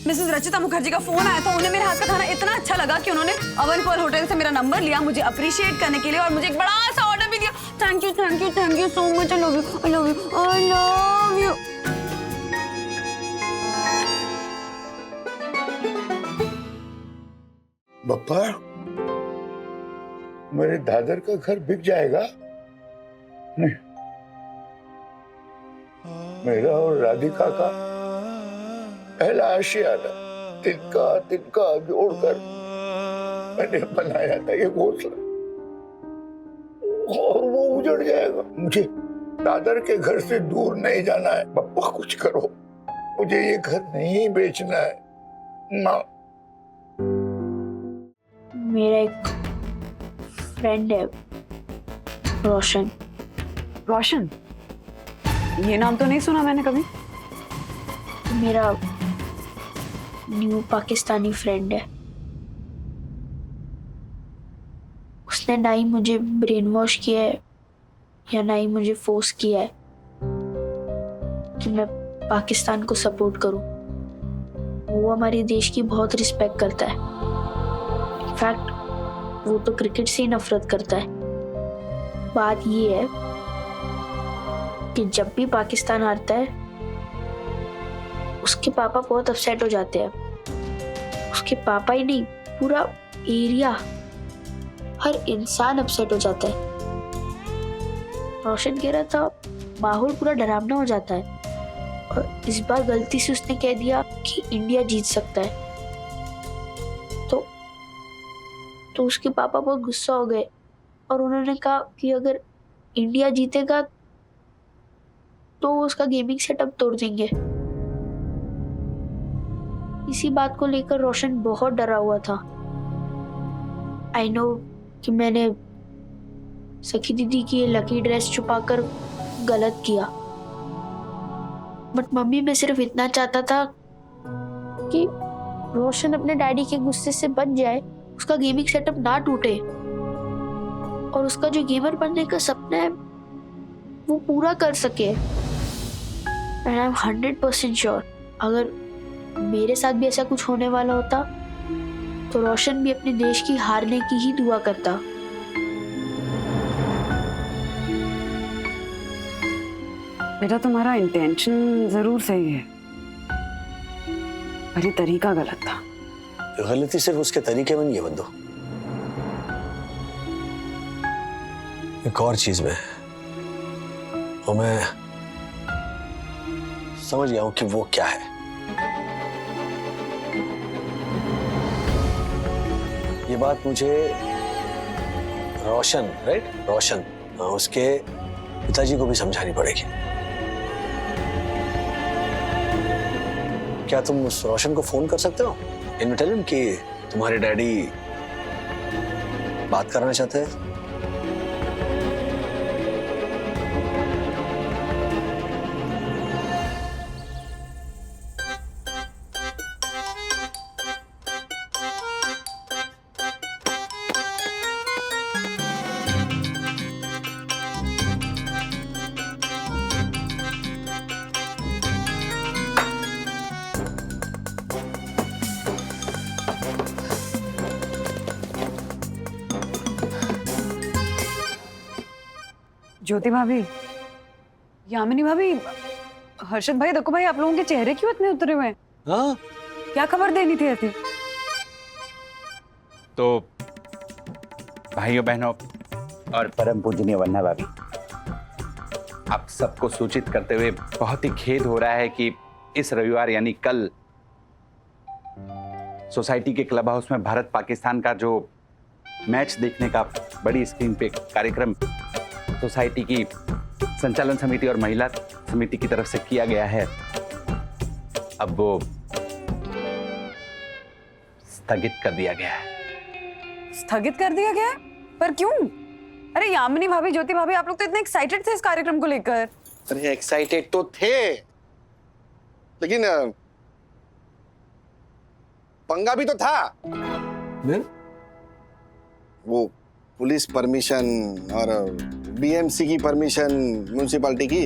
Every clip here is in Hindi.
मिसेस रचिता मुखर्जी का फोन आया था। उन्हें मेरे हाथ का खाना इतना अच्छा लगा कि उन्होंने अवन पॉल होटल से मेरा नंबर लिया मुझे अप्रिशिएट करने के लिए और मुझे एक बड़ा सा ऑर्डर भी दिया। Thank you thank you thank you so much. I love you I love you I love you. Bappa, मेरे दादर का घर बिक जाएगा? नहीं, मेरा और राधिका का पहला आशियाना तिनका जोड़कर मैंने बनाया था ये घोंसला, और वो उजड़ जाएगा। मुझे दादर के घर से दूर नहीं जाना है। पप्पा कुछ करो, मुझे ये घर नहीं बेचना है। माँ, मेरा एक फ्रेंड है रोशन। रोशन? ये नाम तो नहीं सुना मैंने कभी। मेरा न्यू पाकिस्तानी फ्रेंड है। उसने ना ही मुझे ब्रेन वॉश किया है या ना ही मुझे फोर्स किया है कि मैं पाकिस्तान को सपोर्ट करूं। वो हमारे देश की बहुत रिस्पेक्ट करता है। इनफैक्ट वो तो क्रिकेट से ही नफरत करता है। बात ये है कि जब भी पाकिस्तान हारता है उसके पापा बहुत अपसेट हो जाते हैं। उसके पापा ही नहीं, पूरा एरिया, हर इंसान अपसेट हो जाता है। रोशन कह रहा था माहौल पूरा डरावना हो जाता है, और इस बार गलती से उसने कह दिया कि इंडिया जीत सकता है। तो उसके पापा बहुत गुस्सा हो गए और उन्होंने कहा कि अगर इंडिया जीतेगा तो उसका गेमिंग सेटअप तोड़ देंगे। इसी बात को लेकर रोशन बहुत डरा हुआ था। आई नो कि मैंने सखी दीदी की लकी ड्रेस छुपाकर गलत किया, बट मम्मी मैं सिर्फ इतना चाहता था कि रोशन अपने डैडी के गुस्से से बच जाए, उसका गेमिंग सेटअप ना टूटे और उसका जो गेमर बनने का सपना है वो पूरा कर सके। एंड आई एम 100% श्योर अगर मेरे साथ भी ऐसा कुछ होने वाला होता तो रोशन भी अपने देश की हारने की ही दुआ करता। बेटा तुम्हारा इंटेंशन जरूर सही है, पर ये तरीका गलत था। गलती सिर्फ उसके तरीके में नहीं है बंदो, एक और चीज में, और मैं समझ गया हूं कि वो क्या है। ये बात मुझे रोशन, राइट, रोशन, उसके पिताजी को भी समझानी पड़ेगी। क्या तुम उस रोशन को फोन कर सकते हो, टेल हिम कि तुम्हारे डैडी बात करना चाहते हैं? ज्योति भाभी, यामिनी भाभी, हर्षद भाई, दक्कू भाई, आप लोगों के चेहरे क्यों इतने उतरे हुए हैं? हाँ, क्या खबर देनी थी ऐसी? तो भाइयों बहनों और परम पूजनीय वंदना भाभी, आप सबको सूचित करते हुए बहुत ही खेद हो रहा है कि इस रविवार यानी कल सोसाइटी के क्लब हाउस में भारत पाकिस्तान का जो मैच देखने का बड़ी स्क्रीन पे कार्यक्रम सोसाइटी की संचालन समिति और महिला समिति की तरफ से किया गया है, अब वो स्थगित कर दिया गया है। स्थगित कर दिया गया है? पर क्यों? अरे यामिनी भाभी, ज्योति भाभी, आप लोग तो इतने एक्साइटेड थे इस कार्यक्रम को लेकर। अरे एक्साइटेड तो थे, लेकिन पंगा भी तो था। वो पुलिस परमिशन और बीएमसी की परमिशन म्युनिसिपैलिटी की,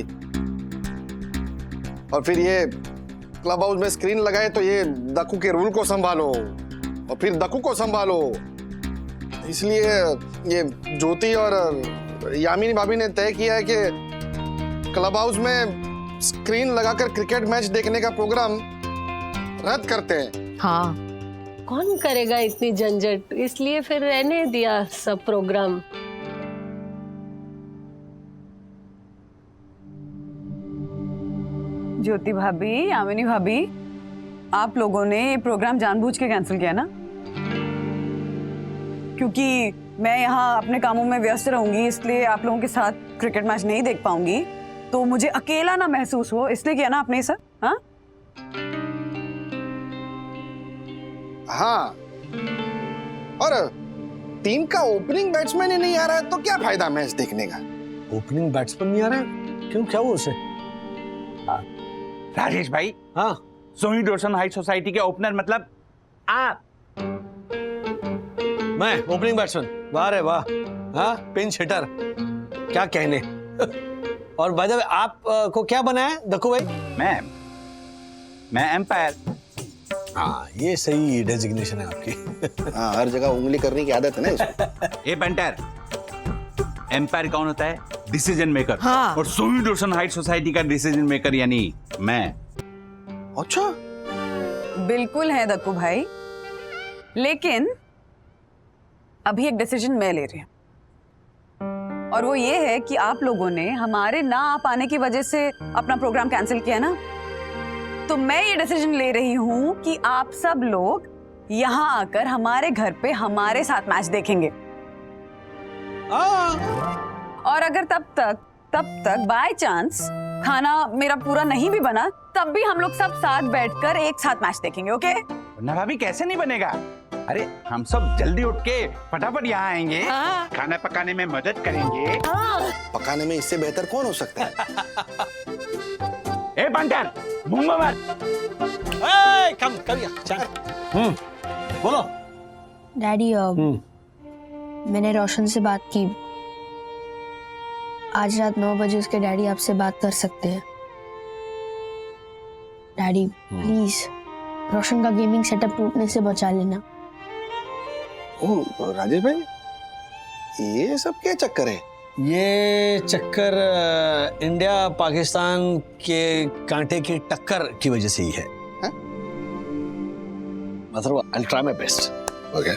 और फिर ये क्लब हाउस में स्क्रीन लगाए तो ये दक्कू के रूल को संभालो और फिर दक्कू को संभालो। इसलिए ये ज्योति और यामिनी भाभी ने तय किया है कि क्लब हाउस में स्क्रीन लगाकर क्रिकेट मैच देखने का प्रोग्राम रद्द करते हैं। हाँ, कौन करेगा इतनी झंझट, इसलिए फिर रहने दिया सब प्रोग्राम। ज्योति भाभी, यामिनी भाभी, आप लोगों ने ये प्रोग्राम जानबूझ के कैंसिल किया ना? क्योंकि मैं यहाँ अपने कामों में व्यस्त रहूंगी, इसलिए आप लोगों के साथ क्रिकेट मैच नहीं देख पाऊंगी, तो मुझे अकेला ना महसूस हो, इसलिए किया ना आपने ये सब? हाँ हाँ, और टीम का ओपनिंग बैट्समैन ही नहीं आ रहा है तो क्या फायदा मैच देखने का? ओपनिंग बैट्समैन नहीं आ रहा है? क्यों, क्या हुआ उसे? राजेश भाई, हाँ, सोनी डोरसन हाई सोसाइटी के ओपनर मतलब आप। मैं ओपनिंग बैट्समैन? वाह रे वाह, हाँ, पिंच हिटर, क्या कहने। और बाय द वे आप को क्या बना है दक्कू भाई? मैं एम्पायर। हाँ, ये सही डेजिग्नेशन है आपकी। हाँ, हर जगह उंगली करने की आदत है ना इसको। ए बंटर, एम्पायर कौन होता है? Decision maker. हाँ। और सोनी डोरसन हाइट सोसाइटी का डिसीजन मेकर यानी मैं। अच्छा, बिल्कुल है दक्कू भाई, लेकिन अभी एक डिसीजन मैं ले रही हूँ, और वो ये है कि आप लोगों ने हमारे ना आ पाने की वजह से अपना प्रोग्राम कैंसिल किया ना, तो मैं ये डिसीजन ले रही हूँ कि आप सब लोग यहाँ आकर हमारे घर पे हमारे साथ मैच देखेंगे। और अगर तब तक बाय चांस खाना मेरा पूरा नहीं भी बना, तब भी हम लोग सब साथ बैठकर एक साथ मैच देखेंगे। ओके? ना भाभी, कैसे नहीं बनेगा? अरे हम सब जल्दी उठ के फटाफट यहाँ आएंगे, हाँ। खाना पकाने में मदद करेंगे। पकाने में इससे बेहतर कौन हो सकता है? ए बंटर, मुंगो मत। कम कर यार, बोलो। डैडी, मैंने रोशन से बात की, आज रात 9 बजे उसके डैडी आपसे बात कर सकते हैं। डैडी प्लीज रोशन का गेमिंग सेटअप टूटने से बचा लेना। ओह राजेश भाई, ये सब क्या चक्कर है? ये चक्कर इंडिया पाकिस्तान के कांटे की टक्कर की वजह से ही है। मतलब I'll try my best। Okay.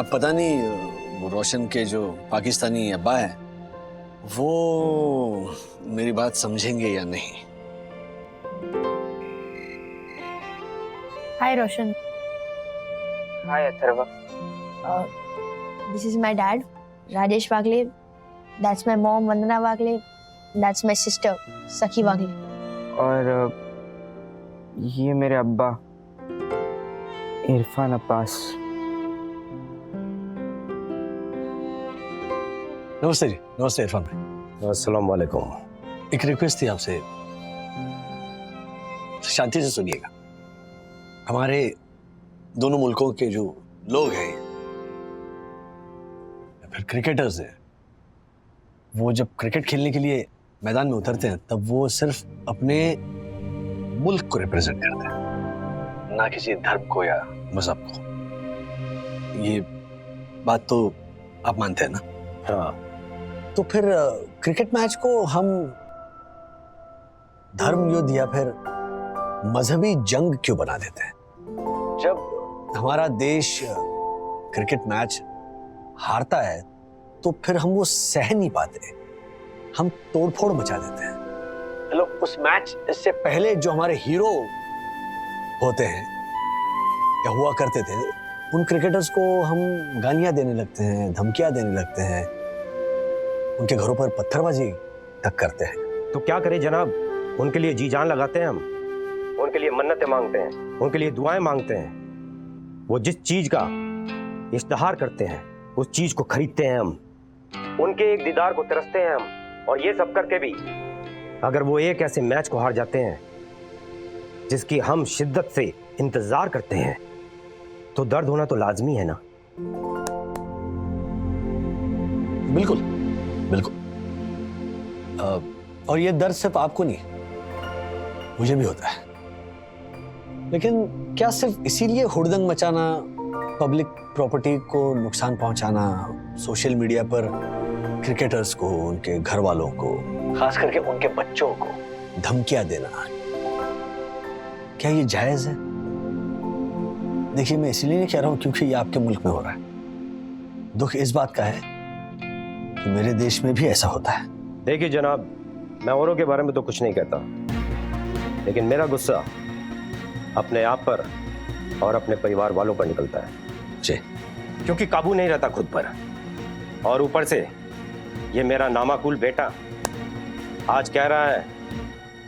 अब पता नहीं वो रोशन के जो पाकिस्तानी अब्बा है वो मेरी बात समझेंगे या नहीं। Hi Roshan. Hi Atharva. This is my dad Rajesh Wagle, that's my mom Vandana Wagle, that's my sister Sakhi Wagle. और ये मेरे अब्बा इरफान अब्बास। नमस्ते जी। नमस्ते इरफान भाई। अस्सलाम वालेकुम। एक रिक्वेस्ट थी आपसे, शांति से सुनिएगा। हमारे दोनों मुल्कों के जो लोग हैं या फिर क्रिकेटर्स हैं, वो जब क्रिकेट खेलने के लिए मैदान में उतरते हैं तब वो सिर्फ अपने मुल्क को रिप्रेजेंट करते हैं, ना किसी धर्म को या मजहब को। ये बात तो आप मानते हैं ना? हाँ, तो फिर क्रिकेट मैच को हम धर्म युद्ध या फिर मजहबी जंग क्यों बना देते हैं? जब हमारा देश क्रिकेट मैच हारता है तो फिर हम वो सह नहीं पाते, हम तोड़फोड़ मचा देते हैं। चलो, उस मैच से पहले जो हमारे हीरो होते हैं या हुआ करते थे, उन क्रिकेटर्स को हम गालियां देने लगते हैं, धमकियां देने लगते हैं, उनके घरों पर पत्थरबाजी तक करते हैं। तो क्या करें जनाब, उनके लिए जी जान लगाते हैं हम, उनके लिए मन्नतें मांगते हैं, उनके लिए दुआएं मांगते हैं। वो जिस चीज का इश्तिहार करते हैं उस चीज को खरीदते हैं हम, उनके एक दीदार को तरसते हैं हम, और ये सब करके भी अगर वो एक ऐसे मैच को हार जाते हैं जिसकी हम शिद्दत से इंतजार करते हैं, तो दर्द होना तो लाजमी है ना। बिल्कुल बिल्कुल। और ये दर्द सिर्फ आपको नहीं, मुझे भी होता है। लेकिन क्या सिर्फ इसीलिए हुड़दंग मचाना, पब्लिक प्रॉपर्टी को नुकसान पहुंचाना, सोशल मीडिया पर क्रिकेटर्स को, उनके घर वालों को, खास करके उनके बच्चों को धमकियां देना, क्या ये जायज है? देखिए, मैं इसलिए नहीं कह रहा हूं क्योंकि ये आपके मुल्क में हो रहा है। दुख इस बात का है कि मेरे देश में भी ऐसा होता है। देखिए जनाब, मैं औरों के बारे में तो कुछ नहीं कहता, लेकिन मेरा गुस्सा अपने आप पर और अपने परिवार वालों पर निकलता है जी, क्योंकि काबू नहीं रहता खुद पर। और ऊपर से ये मेरा नामाकुल बेटा आज कह रहा है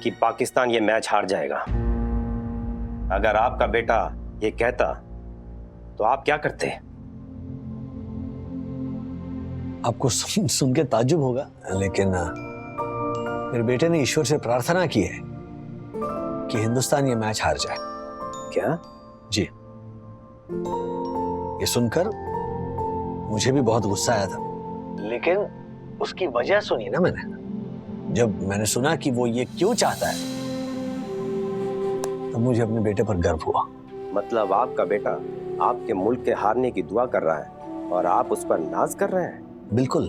कि पाकिस्तान ये मैच हार जाएगा। अगर आपका बेटा ये कहता तो आप क्या करते? आपको सुन के ताज्जुब होगा, लेकिन मेरे बेटे ने ईश्वर से प्रार्थना की है कि हिंदुस्तान ये मैच हार जाए। क्या? जी, ये सुनकर मुझे भी बहुत गुस्सा आया था, लेकिन उसकी वजह सुनी ना मैंने। जब मैंने सुना कि वो ये क्यों चाहता है, तब मुझे अपने बेटे पर गर्व हुआ। मतलब आपका बेटा आपके मुल्क के हारने की दुआ कर रहा है और आप उस पर नाज कर रहे हैं? बिल्कुल,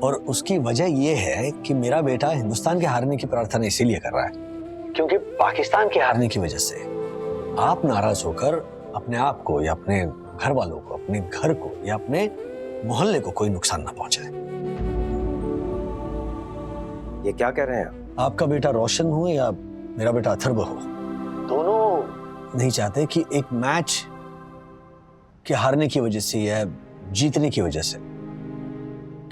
और उसकी वजह यह है कि मेरा बेटा हिंदुस्तान के हारने की प्रार्थना इसीलिए कर रहा है क्योंकि पाकिस्तान के हारने की वजह से आप नाराज होकर अपने आप को या अपने घर वालों को, अपने घर को या अपने मोहल्ले को कोई नुकसान ना पहुंचाए। ये क्या कह रहे हैं? आपका बेटा रोशन हो या मेरा बेटा अथर्व हो, दोनों नहीं चाहते कि एक मैच के हारने की वजह से या जीतने की वजह से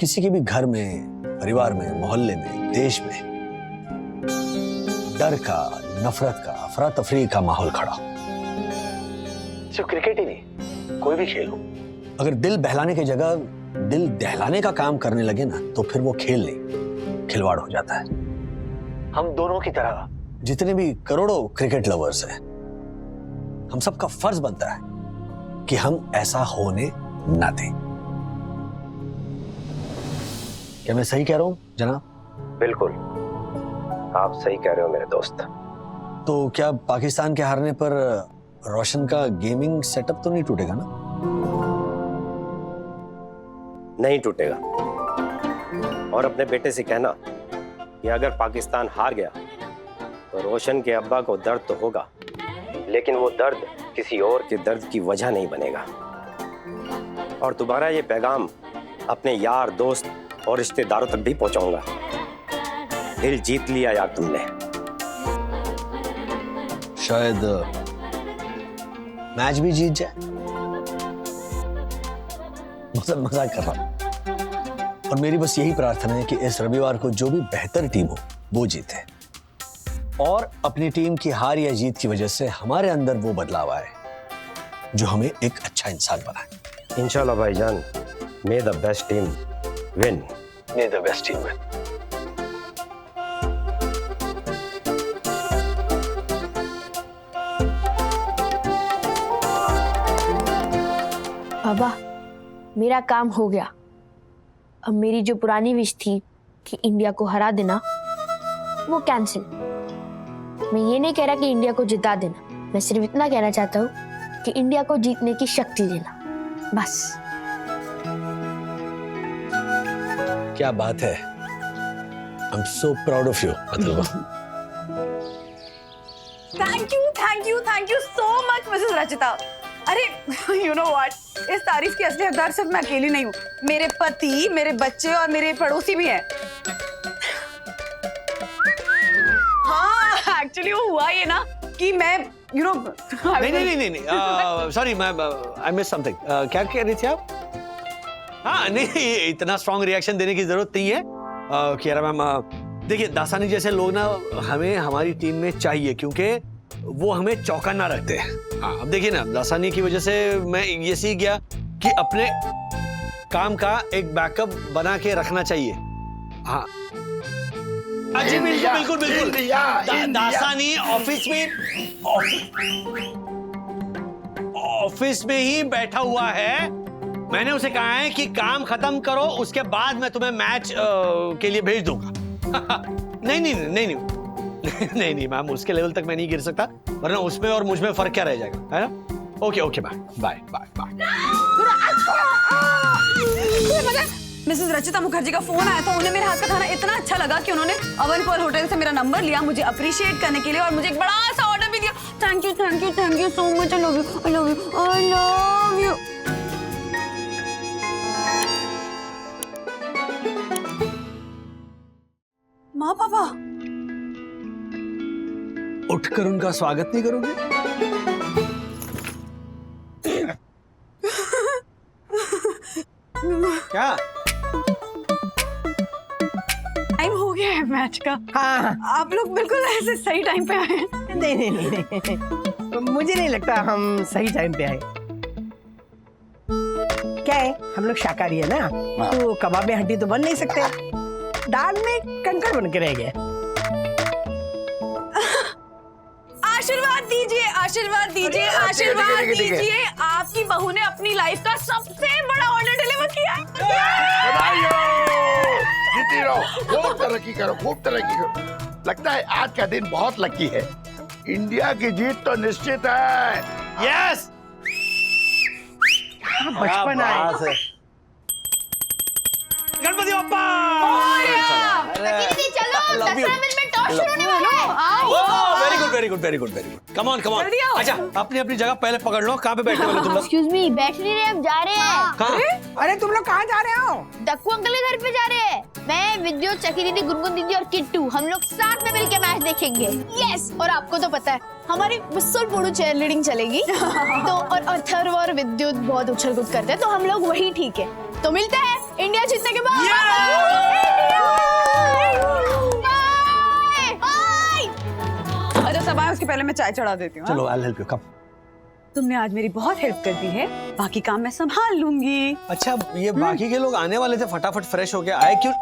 किसी के भी घर में, परिवार में, मोहल्ले में, देश में डर का, नफरत का, अफरा तफरी का माहौल खड़ा हो। सिर्फ क्रिकेट ही नहीं, कोई भी खेल हो, अगर दिल बहलाने की जगह दिल दहलाने का काम करने लगे ना, तो फिर वो खेल नहीं, खिलवाड़ हो जाता है। हम दोनों की तरह जितने भी करोड़ों क्रिकेट लवर्स हैं, हम सबका फर्ज बनता है कि हम ऐसा होने ना दें। क्या मैं सही कह रहा हूं जनाब? बिल्कुल, आप सही कह रहे हो मेरे दोस्त। तो क्या पाकिस्तान के हारने पर रोशन का गेमिंग सेटअप तो नहीं टूटेगा ना? नहीं टूटेगा। और अपने बेटे से कहना कि अगर पाकिस्तान हार गया तो रोशन के अब्बा को दर्द तो होगा, लेकिन वो दर्द किसी और के दर्द की वजह नहीं बनेगा। और दोबारा ये पैगाम अपने यार, दोस्त और रिश्तेदारों तक भी पहुंचाऊंगा। दिल जीत लिया यार तुमने। शायद मैच भी जीत जाए। मजाक कर रहा हूं। और मेरी बस यही प्रार्थना है कि इस रविवार को जो भी बेहतर टीम हो वो जीते, और अपनी टीम की हार या जीत की वजह से हमारे अंदर वो बदलाव आए जो हमें एक अच्छा इंसान बनाए। इंशाल्लाह भाईजान, may the best team win. May the best team win. बाबा, मेरा काम हो गया। अब मेरी जो पुरानी विश थी कि इंडिया को हरा देना, वो कैंसिल। मैं ये नहीं कह रहा कि इंडिया को जिता देना, मैं सिर्फ इतना कहना चाहता हूँ कि इंडिया को जीतने की शक्ति देना, बस। क्या बात है। I am so proud of you Atharva. Thank you so much Mrs Rachita. अरे यू नो व्हाट, इस तारीफ की असली हकदार सिर्फ मैं अकेली नहीं हूँ, मेरे पति, मेरे बच्चे और मेरे पड़ोसी भी हैं। हाँ, एक्चुअली वो हुआ ये ना कि मैं यू नो नहीं, सॉरी, मैं आई मिस समथिंग। क्या कह रही थी आप? हाँ, नहीं, इतना स्ट्रॉन्ग रिएक्शन देने की जरूरत नहीं है। कह रहा मैम, देखिए दासानी जैसे लोग ना हमें हमारी टीम में चाहिए, क्योंकि वो हमें चौकन्ना रखते हैं। हाँ, अब देखिए ना, दासानी की वजह से मैं ये सीख गया कि अपने काम का एक बैकअप बना के रखना चाहिए। हाँ जी, बिल्कुल बिल्कुल। दासानी ऑफिस में ही बैठा हुआ है। मैंने उसे कहा है कि काम खत्म करो, उसके बाद मैं तुम्हें मैच के लिए भेज दूंगा। नहीं, नहीं नहीं मैम, उसके लेवल तक मैं नहीं गिर सकता, वरना उसमें और मुझ में फर्क क्या रह जाएगा, है ना? Okay okay bye bye bye bye. Mrs Rachita Mukherjee का फोन आया था, उन्हें मेरे हाथ का खाना इतना अच्छा लगा कि उन्होंने अवनपुर होटल से मेरा नंबर लिया मुझे अप्रिशिएट करने के लिए, और मुझे एक बड़ा सा ऑर्डर भी दिया। Thank you thank you thank you so much. I love you I love you I love you. माँ पापा, उठकर उनका स्वागत नहीं करोगे? क्या टाइम हो गया है मैच का। हाँ आप लोग बिल्कुल ऐसे सही टाइम पे आए हैं। नहीं नहीं नहीं, मुझे नहीं लगता हम सही टाइम पे आए। क्या है, हम लोग शाकाहारी है ना, तो कबाब में हड्डी तो बन नहीं सकते, दाल में कंकड़ बन के रह गए। आशीर्वाद दीजिए आशीर्वाद दीजिए आशीर्वाद दीजिए, आपकी बहू ने अपनी लाइफ का सबसे बड़ा ऑर्डर डिलीवर किया है। बधाई हो, जीती रहो, खूब तरक्की करो, खूब तरक्की करो। लगता है आज का दिन बहुत लकी है, इंडिया की जीत तो निश्चित है। यस, बचपन आए। Ganpati Bappa. Very good very good very good very good. Come on come on. अच्छा अपनी अपनी जगह पहले पकड़ लो। कहाँ पे बैठे हो तुम लोग? एक्सक्यूज मी, बैठ नहीं रहे, हम जा रहे हैं। कहाँ? अरे तुम लोग कहाँ जा रहे हो? दक्कू अंकल के घर पे जा रहे हैं। मैं, विद्युत, चकी दीदी, गुनगुन दीदी और किट्टू, हम लोग साथ में मिलके मैच देखेंगे। यस, और आपको तो पता है हमारी बिस्कुल पोड़ू चेयर लीडिंग चलेगी। तो और अथर्व और विद्युत बहुत उछल कूद करते हैं, तो हम लोग वही ठीक है। तो मिलते हैं इंडिया जीतने के बाद। अच्छा सब आए, उसके पहले मैं चाय चढ़ा देती हूँ। चलो आई हेल्प यू, कम। तुमने आज मेरी बहुत हेल्प कर दी है, बाकी काम मैं संभाल लूंगी। अच्छा ये बाकी के लोग आने वाले थे, फटाफट फ्रेश हो गए, आए क्यों?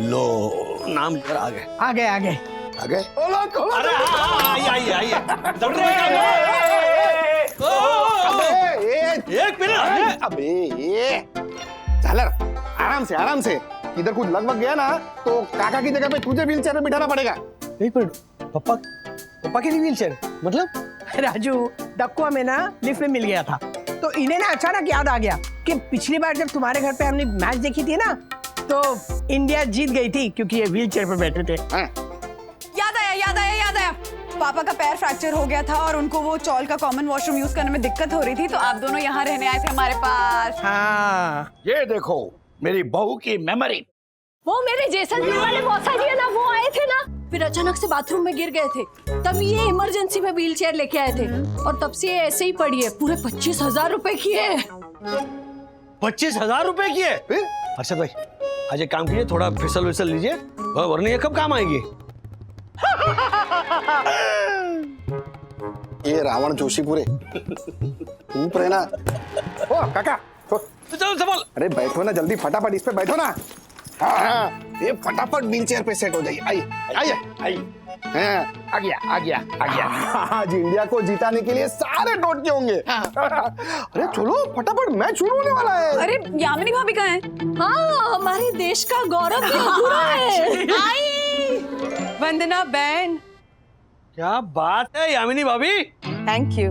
लो नाम पर आ गए आ गए आ गए आ गए। अरे आइए आइए एक मिनट। अबे ये झालर, आराम से इधर कुछ लगभग गया ना तो काका की जगह पे तुझे व्हील चेयर में बिठाना पड़ेगा। एक मिनट, पापा के लिए व्हील चेयर मतलब? राजू, दक्कू हमें ना लिफ्ट में मिल गया था, तो इन्हें ना अचानक याद आ गया कि पिछली बार जब तुम्हारे घर पे हमने मैच देखी थी ना, तो इंडिया जीत गई थी क्योंकि ये व्हील चेयर पे बैठे थे। याद आया, पापा का पैर फ्रैक्चर हो गया था और उनको वो चौल का कॉमन वॉशरूम यूज करने में दिक्कत हो रही थी, तो आप दोनों यहाँ रहने आए थे हमारे पास। हाँ, ये देखो मेरी बहू की मेमोरी। वो मेरे जैसलमेर वाले मौसा जी है ना, वो आए थे ना, फिर अचानक से बाथरूम में गिर गए थे, तब ये इमरजेंसी में व्हील चेयर लेके आए थे, और तब से ये ऐसे ही पड़ी है। पूरे 25,000 रुपए की है। 25,000 रुपए की है? अर्षद भाई आज एक काम कीजिए, थोड़ा फिसल विसल लीजिए, वरना ये कब काम आएगी? ये रावण जोशी पूरे चुप रहे ना। ओ काका चलो संभाल। अरे बैठो ना जल्दी, फटाफट इस पे बैठो ना। हाँ, ये फटाफट व्हील चेयर पे सेट हो जाइए। आइए। आ गया। आज इंडिया को जिताने के लिए सारे टोटके होंगे। अरे चलो फटाफट मैच शुरू होने वाला है। अरे यामिनी भाभी कहाँ है? हाँ, हमारे देश का गौरव भी अधूरा है। वंदना बहन। क्या बात है यामिनी भाभी। Thank you.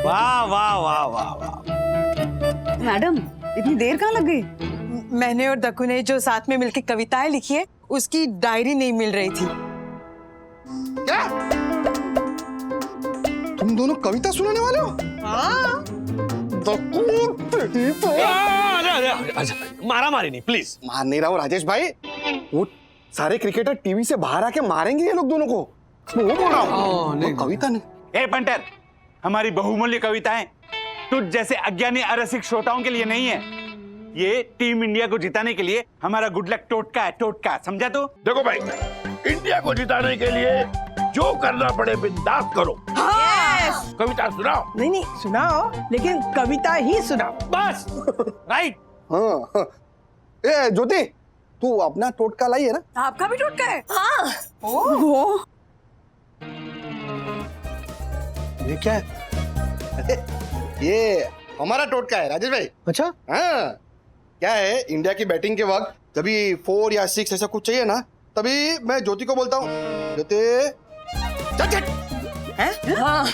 वाह वाह वाह वाह वाह। मैडम इतनी देर कहाँ लग गई? मैंने और दक्कू ने जो साथ में मिलकर कविताएं लिखी है, उसकी डायरी नहीं मिल रही थी। क्या तुम दोनों कविता सुनाने वाले हो? हाँ, मारा मारी नहीं प्लीज। मान नहीं रहा हूँ राजेश भाई, वो सारे क्रिकेटर टीवी से बाहर आके मारेंगे ये लोग दोनों को, मैं वो बोल रहा हूँ। नहीं, कविता नहीं। ए पंटर, हमारी बहुमूल्य कविताएं तुझ जैसे अज्ञानी अरसिक श्रोताओं के लिए नहीं है, ये टीम इंडिया को जिताने के लिए हमारा गुड लक टोटका है, टोटका, समझा? तो देखो भाई, इंडिया को जिताने के लिए जो करना पड़े बिंदास करो। कविता सुनाओ। नहीं सुनाओ, लेकिन कविता ही सुनाओ बस। राइट। हाँ। ए ज्योति, तू अपना टोटका लाई है ना? आपका भी टूट गए? हाँ, ओह ये क्या है? अरे, ये हमारा टोटका है राजेश भाई। अच्छा हाँ, क्या है, इंडिया की बैटिंग के वक्त जब 4 या 6 ऐसा कुछ चाहिए ना, तभी मैं ज्योति को बोलता हूँ, ज्योति हाँ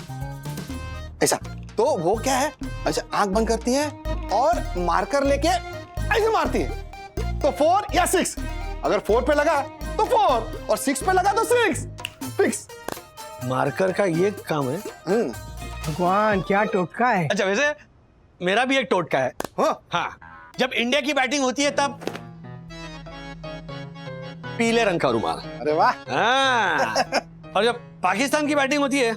ऐसा। तो वो क्या है, ऐसे आंख बंद करती है और मार्कर लेके ऐसे मारती है। तो 4 या 6, अगर 4 पे लगा तो 4 और 6 पे लगा तो 6, फिक्स। मार्कर का ये काम है। भगवान क्या टोटका है। अच्छा, वैसे मेरा भी एक टोटका है। हाँ, जब इंडिया की बैटिंग होती है तब पीले रंग का रुमाल। अरे वाह। हाँ। और जब पाकिस्तान की बैटिंग होती है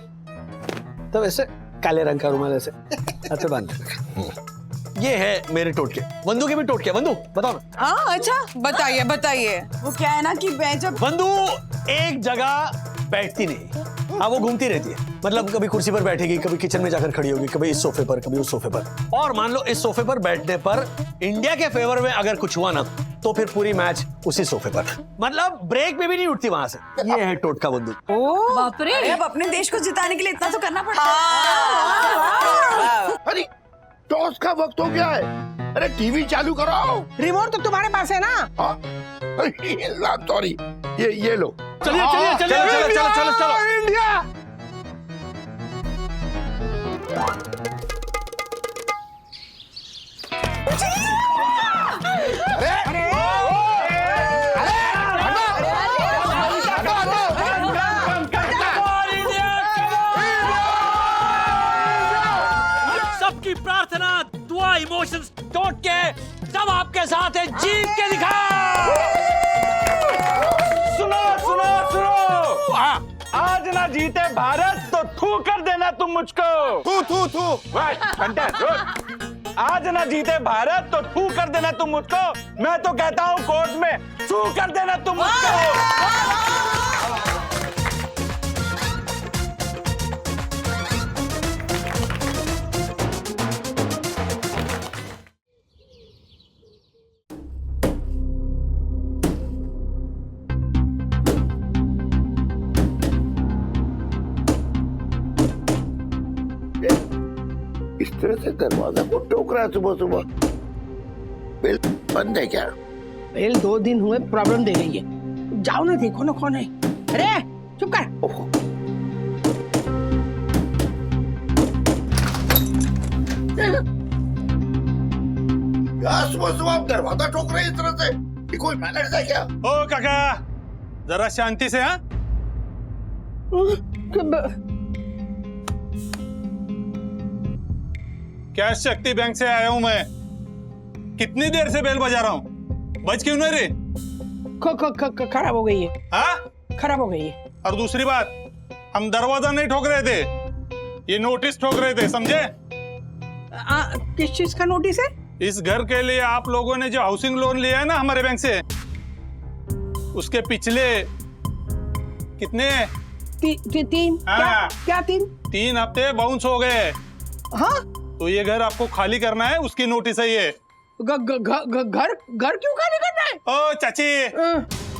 तब ऐसे काले रंग का रुमाल ऐसे हाथ बांध के। ये है मेरे टोटके। बंधु के भी टोटके। बंधु बताओ ना। हाँ अच्छा, बताइए बताइए। वो क्या है ना कि मैं जब बंधु एक जगह बैठती नहीं, हाँ वो घूमती रहती है। मतलब कभी कुर्सी पर बैठेगी, कभी किचन में जाकर खड़ी होगी, कभी इस सोफे पर, कभी उस सोफे पर। और मान लो इस सोफे पर बैठने पर इंडिया के फेवर में अगर कुछ हुआ ना, तो फिर पूरी मैच उसी सोफे पर। मतलब ब्रेक में भी नहीं उठती वहां से। ये है टोटका बंधु। बाप रे। अरे अब अपने देश को जिताने के लिए इतना तो करना पड़ता है। अरे टॉस का वक्त हो गया है। अरे टीवी चालू कराओ। रिमोट तो तुम्हारे पास है ना। सॉरी, ये लो। चलिए चलिए चलिए चलो चलो चलो चलो। इंडिया। सबकी प्रार्थना, दुआ, इमोशंस टोट के सब आपके साथ है। जीत के दिखा। सुनो सुनो सुनो, आज ना जीते भारत तो थू कर देना तुम मुझको। थू थू थू। आज ना जीते भारत तो थू कर देना तुम मुझको। मैं तो कहता हूँ कोर्ट में थू कर देना तुम मुझको। इस तरह से दरवाजा को ठोक रहा है सुबह सुबह। बेल बंद है क्या? बेल 2 दिन हुए प्रॉब्लम दे रही है। जाओ ना, देखो ना कौन है। अरे चुप कर। क्या सुबह सुबह आप दरवाजा ठोक रहे हैं इस तरह से? ये कोई मैनर्स है क्या? ओ काका, जरा शांति से। हाँ, क्या शक्ति बैंक से आया हूं मैं। कितनी देर से बेल बजा रहा हूं, बज क्यों नहीं रही? खराब हो गई है। हाँ, खराब हो गई है। और दूसरी बात, हम दरवाजा नहीं ठोक रहे थे, ये नोटिस ठोक रहे थे, समझे? किस चीज का नोटिस है? इस घर के लिए आप लोगों ने जो हाउसिंग लोन लिया है ना हमारे बैंक से, उसके पिछले कितने 3 हाँ। क्या 3 3 हफ्ते बाउंस हो गए। हाँ, तो ये घर आपको खाली करना है, उसकी नोटिस है ये। घर क्यों खाली करना है? ओ चाची,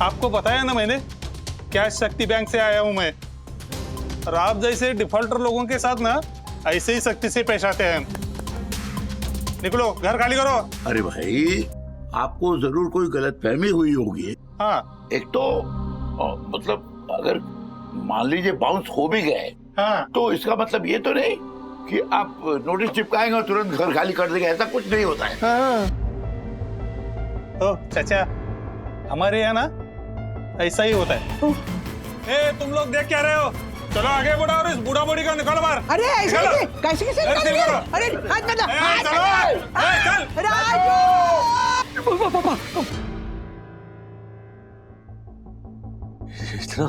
आपको बताया ना मैंने, क्या शक्ति बैंक से आया हूं मैं। और आप जैसे डिफॉल्टर लोगों के साथ ना ऐसे ही सख्ती से पेश आते हैं। निकलो, घर खाली करो। अरे भाई, आपको जरूर कोई गलतफहमी हुई होगी। हाँ, एक तो मतलब अगर मान लीजिए बाउंस हो भी गए, हाँ, तो इसका मतलब ये तो नहीं कि आप नोटिस चिपकाएंगे और तुरंत घर खाली कर देंगे, ऐसा कुछ नहीं होता है। हाँ। तो चाचा, हमारे यहाँ ना ऐसा ही होता है। ए, तुम लोग देख क्या रहे हो? चलो आगे बढ़ो और इस बूढ़ा बूढ़ी को निकालो बाहर। अरे ऐसे कैसे अरे हाथ बता। इतना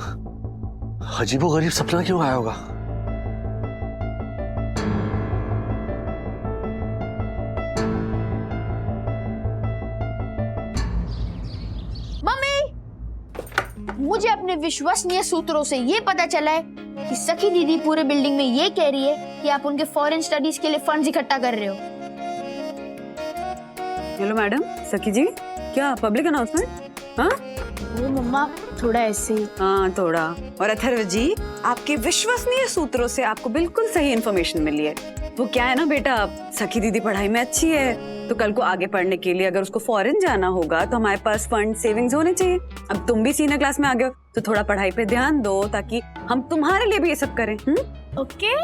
अजीबोगरीब सपना क्यों आया होगा? मुझे अपने विश्वसनीय सूत्रों से ये पता चला है कि सखी दीदी पूरे बिल्डिंग में ये कह रही है कि आप उनके फॉरेन स्टडीज के लिए फंड्स इकट्ठा कर रहे हो। हेलो मैडम, सखी जी, क्या पब्लिक अनाउंसमेंट? हाँ वो मम्मा थोड़ा ऐसे। हाँ थोड़ा। और अथर्व जी, आपके विश्वसनीय सूत्रों से आपको बिल्कुल सही इन्फॉर्मेशन मिली है। वो क्या है ना बेटा, सखी दीदी पढ़ाई में अच्छी है तो कल को आगे पढ़ने के लिए अगर उसको फॉरेन जाना होगा तो हमारे पास फंड सेविंग्स होने चाहिए। अब तुम भी सीनियर क्लास में आ गए हो तो थोड़ा पढ़ाई पे ध्यान दो ताकि हम तुम्हारे लिए भी ये सब करें। ओके,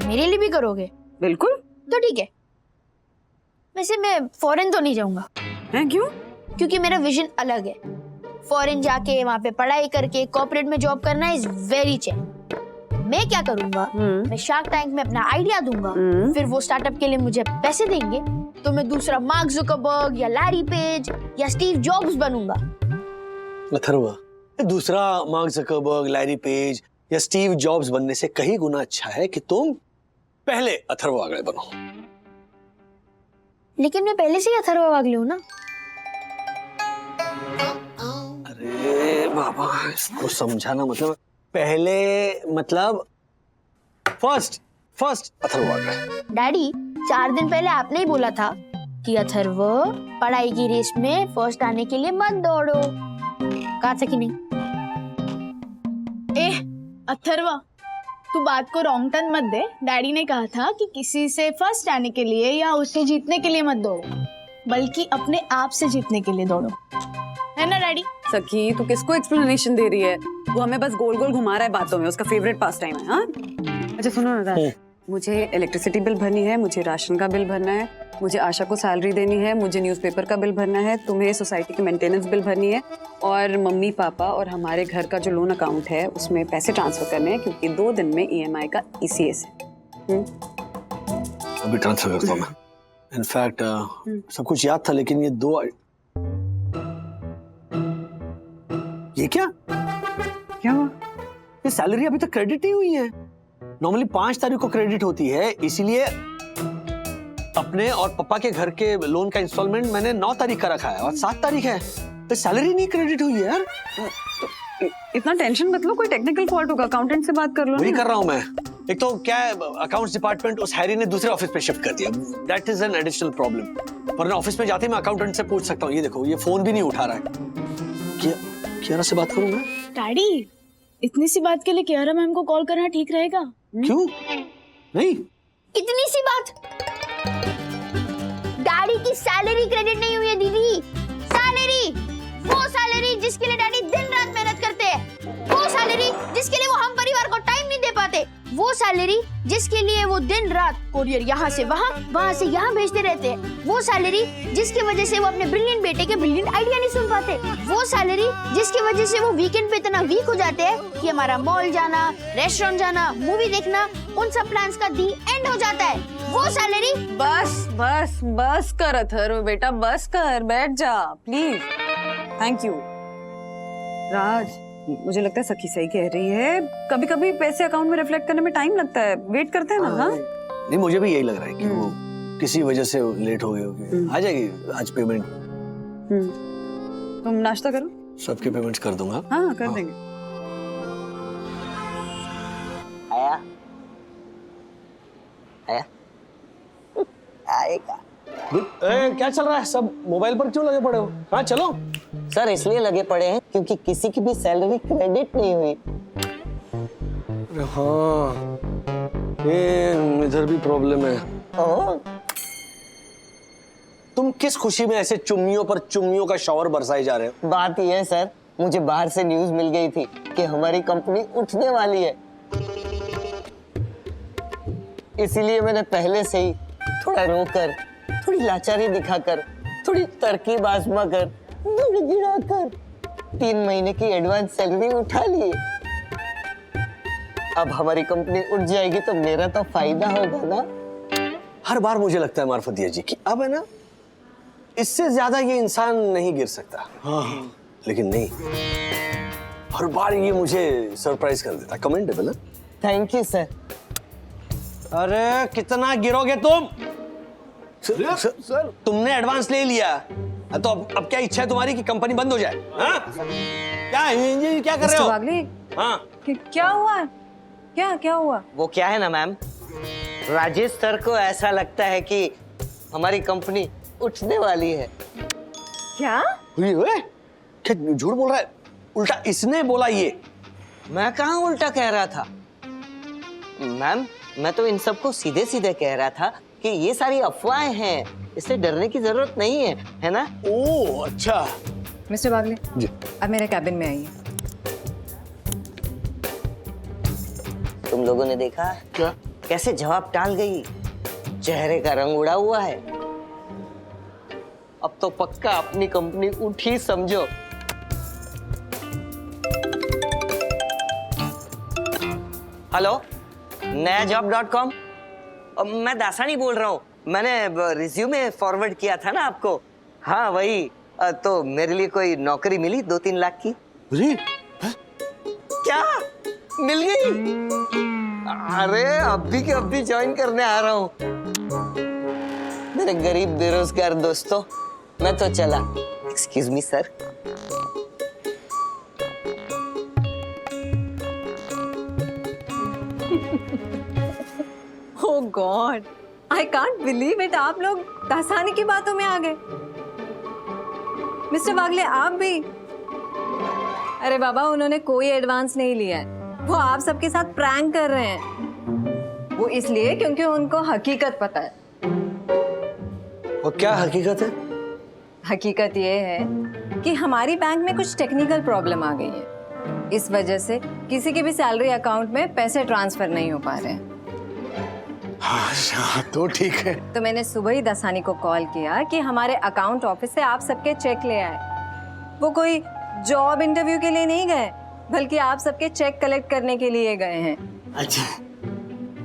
मेरे लिए भी करोगे? बिल्कुल। तो ठीक है। वैसे मैं फॉरेन तो नहीं जाऊंगा। हैं, क्यों? क्योंकि मेरा विजन अलग है। फॉरेन जाके वहाँ पे पढ़ाई करके कॉर्पोरेट में जॉब करना इज वेरी चैलेंजिंग। मैं क्या करूंगा, मैं शार्क टैंक में अपना आइडिया दूंगा, फिर वो स्टार्टअप के लिए मुझे पैसे देंगे तो मैं दूसरा मार्क जुकरबर्ग या लैरी पेज या स्टीव जॉब्स बनूंगा। अथर्वा, दूसरा मार्क जुकरबर्ग, लैरी पेज या स्टीव जॉब्स बनने से कहीं गुना अच्छा है कि तुम पहले अथर्वा वागले बनो। लेकिन मैं पहले से ही अथर्वा वागले हूँ ना। अरे बाबा, इसको समझाना मतलब पहले मतलब फर्स्ट अथर्वा वागले। डैडी, 4 दिन पहले आपने ही बोला था कि अथर्वा पढ़ाई की रेस में फर्स्ट आने के लिए मत दौड़ो। कहा था कि नहीं? अथर्वा, तू बात को रॉन्ग टर्न मत दे। डैडी ने कहा था कि किसी से फर्स्ट आने के लिए या उससे जीतने के लिए मत दौड़ो, बल्कि अपने आप से जीतने के लिए दौड़ो, है ना डैडी? सखी, तू किसको एक्सप्लेनेशन दे रही है? वो हमें बस गोल गोल घुमा रहा है बातों में, उसका फेवरेट पास टाइम है। हाँ, अच्छा सुनो ना, मुझे इलेक्ट्रिसिटी बिल भरनी है, मुझे राशन का बिल भरना है, मुझे आशा को सैलरी देनी है, मुझे न्यूज़पेपर का बिल भरना है, तुम्हें सोसाइटी की मेंटेनेंस बिल भरनी है और मम्मी पापा और हमारे घर का जो लोन अकाउंट है उसमें पैसे ट्रांसफर करने हैं क्योंकि 2 दिन में EMI का ECS है। अभी ट्रांसफर करता हूँ मैं। इनफैक्ट सब कुछ याद था लेकिन ये 2 ये क्या हुआ? ये सैलरी अभी तक क्रेडिट नहीं हुई है। नॉर्मली 5 तारीख को क्रेडिट होती है, इसीलिए अपने और पापा के घर के लोन का इंस्टॉलमेंट मैंने 9 तारीख का रखा है और 7 तारीख है, तो सैलरी नहीं क्रेडिट हुई है यार। इतना टेंशन मत लो, कोई टेक्निकल फॉल्ट होगा, अकाउंटेंट से बात कर लो। वही कर रहा हूँ मैं। एक तो क्या है, अकाउंट्स डिपार्टमेंट उस हैरी ने दूसरे ऑफिस पे शिफ्ट कर दिया। That is an additional problem. वरना ऑफिस में जाते मैं अकाउंटेंट से पूछ सकता हूँ। ये देखो, ये फोन भी नहीं उठा रहा है। कियारा से बात करूँ मैं? डैडी, इतनी सी बात के लिए कियारा मैम को कॉल करना ठीक रहेगा? क्यों? नहीं, इतनी सी बात? डैडी की सैलरी क्रेडिट नहीं हुई है दीदी। सैलरी, वो सैलरी जिसके लिए डैडी दिन रात मेहनत करते हैं, वो सैलरी जिसके लिए वो हम परिवार को टाइम नहीं दे पाते, वो सैलरी जिसके लिए वो दिन रात कोरियर यहाँ से वहाँ, वहाँ से यहाँ भेजते रहते हैं, वो सैलरी जिसकी वजह से वो अपने ब्रिलियंट बेटे के ब्रिलियंट आइडिया नहीं सुन पाते, वो सैलरी जिसकी वजह से वो वीकेंड पे इतना वीक हो जाते हैं कि हमारा मॉल जाना, रेस्टोरेंट जाना, मूवी देखना, उन सब प्लान्स का दी एंड हो जाता है। वो सैलरी। बस कर अथर्व बेटा, बस कर, बैठ जा प्लीज। Thank you. राज, मुझे लगता है सखी सही कह रही है, कभी कभी पैसे अकाउंट में रिफ्लेक्ट करने में टाइम लगता है, वेट करते हैं ना। हाँ, नहीं मुझे भी यही लग रहा है कि वो किसी वजह से लेट हो गई होगी। आ जाएगी आज पेमेंट। तुम नाश्ता करो, सबके पेमेंट्स कर दूंगा। हाँ कर देंगे। आएगा। क्या चल रहा है? सब मोबाइल पर क्यों लगे पड़े हो? हाँ चलो। सर इसलिए लगे पड़े हैं क्योंकि किसी की भी सैलरी क्रेडिट नहीं हुई। हाँ, ये इधर भी प्रॉब्लम है। तुम किस खुशी में ऐसे चुम्मियों पर चुम्मियों का शॉवर बरसाए जा रहे हो? बात यह है सर, मुझे बाहर से न्यूज मिल गई थी कि हमारी कंपनी उठने वाली है, इसीलिए मैंने पहले से ही थोड़ा रोकर, थोड़ी लाचारी दिखाकर, थोड़ी तरकीब आजमा कर, गिरा कर 3 महीने की एडवांस सैलरी उठा ली। अब हमारी कंपनी उठ जाएगी तो मेरा तो फायदा होगा ना। हर बार मुझे लगता है मार्फतिया जी कि अब है ना, इससे ज्यादा ये इंसान नहीं गिर सकता। हाँ, लेकिन नहीं, हर बार ये मुझे सरप्राइज कर देता। कमेंडेबल है। Thank you sir. अरे कितना गिरोगे तुम? सर तुमने एडवांस ले लिया तो अब क्या इच्छा है तुम्हारी कि कंपनी बंद हो जाए? हाँ? क्या कर रहे हो? हाँ? क्या हुआ? क्या हुआ? वो क्या है ना मैम, राजेश सर को ऐसा लगता है कि हमारी कंपनी उठने वाली है। क्या? क्या झूठ बोल रहा है? उल्टा इसने बोला ये। मैं कहाँ उल्टा कह रहा था मैम, मैं तो इन सबको सीधे सीधे कह रहा था कि ये सारी अफवाहें हैं, इससे डरने की जरूरत नहीं है ना? ओह अच्छा। मिस्टर बागले जी। अब मेरे कैबिन में आइए। तुम लोगों ने देखा क्या? कैसे जवाब टाल गई? चेहरे का रंग उड़ा हुआ है। अब तो पक्का अपनी कंपनी उठी समझो। हेलो, नया जॉब.com। मैं दासानी बोल रहा हूँ। मैंने रिज्यूमे फॉरवर्ड किया था ना आपको। हाँ वही। तो मेरे लिए कोई नौकरी मिली 2-3 लाख की? जी? क्या मिल गई? अरे अभी के अभी ज्वाइन करने आ रहा हूँ। मेरे गरीब बेरोजगार दोस्तों, मैं तो चला। Excuse me sir. Oh God, I can't believe it. आप लोग दासानी की बातों में आ गए। मिस्टर बागले आप भी? अरे बाबा, उन्होंने कोई एडवांस नहीं लिया है। वो आप सबके साथ प्रैंक कर रहे हैं। वो इसलिए क्योंकि उनको हकीकत पता है। और क्या हकीकत है? हकीकत ये है कि हमारी बैंक में कुछ टेक्निकल प्रॉब्लम आ गई है। इस वजह से किसी के भी सैलरी अकाउंट में पैसे ट्रांसफर नहीं हो पा रहे हैं। हाँ तो ठीक है। तो मैंने सुबह ही दासानी को कॉल किया कि हमारे अकाउंट ऑफिस से आप सबके चेक ले आए। वो कोई जॉब इंटरव्यू के लिए नहीं गए, बल्कि आप सबके चेक कलेक्ट करने के लिए गए हैं। अच्छा।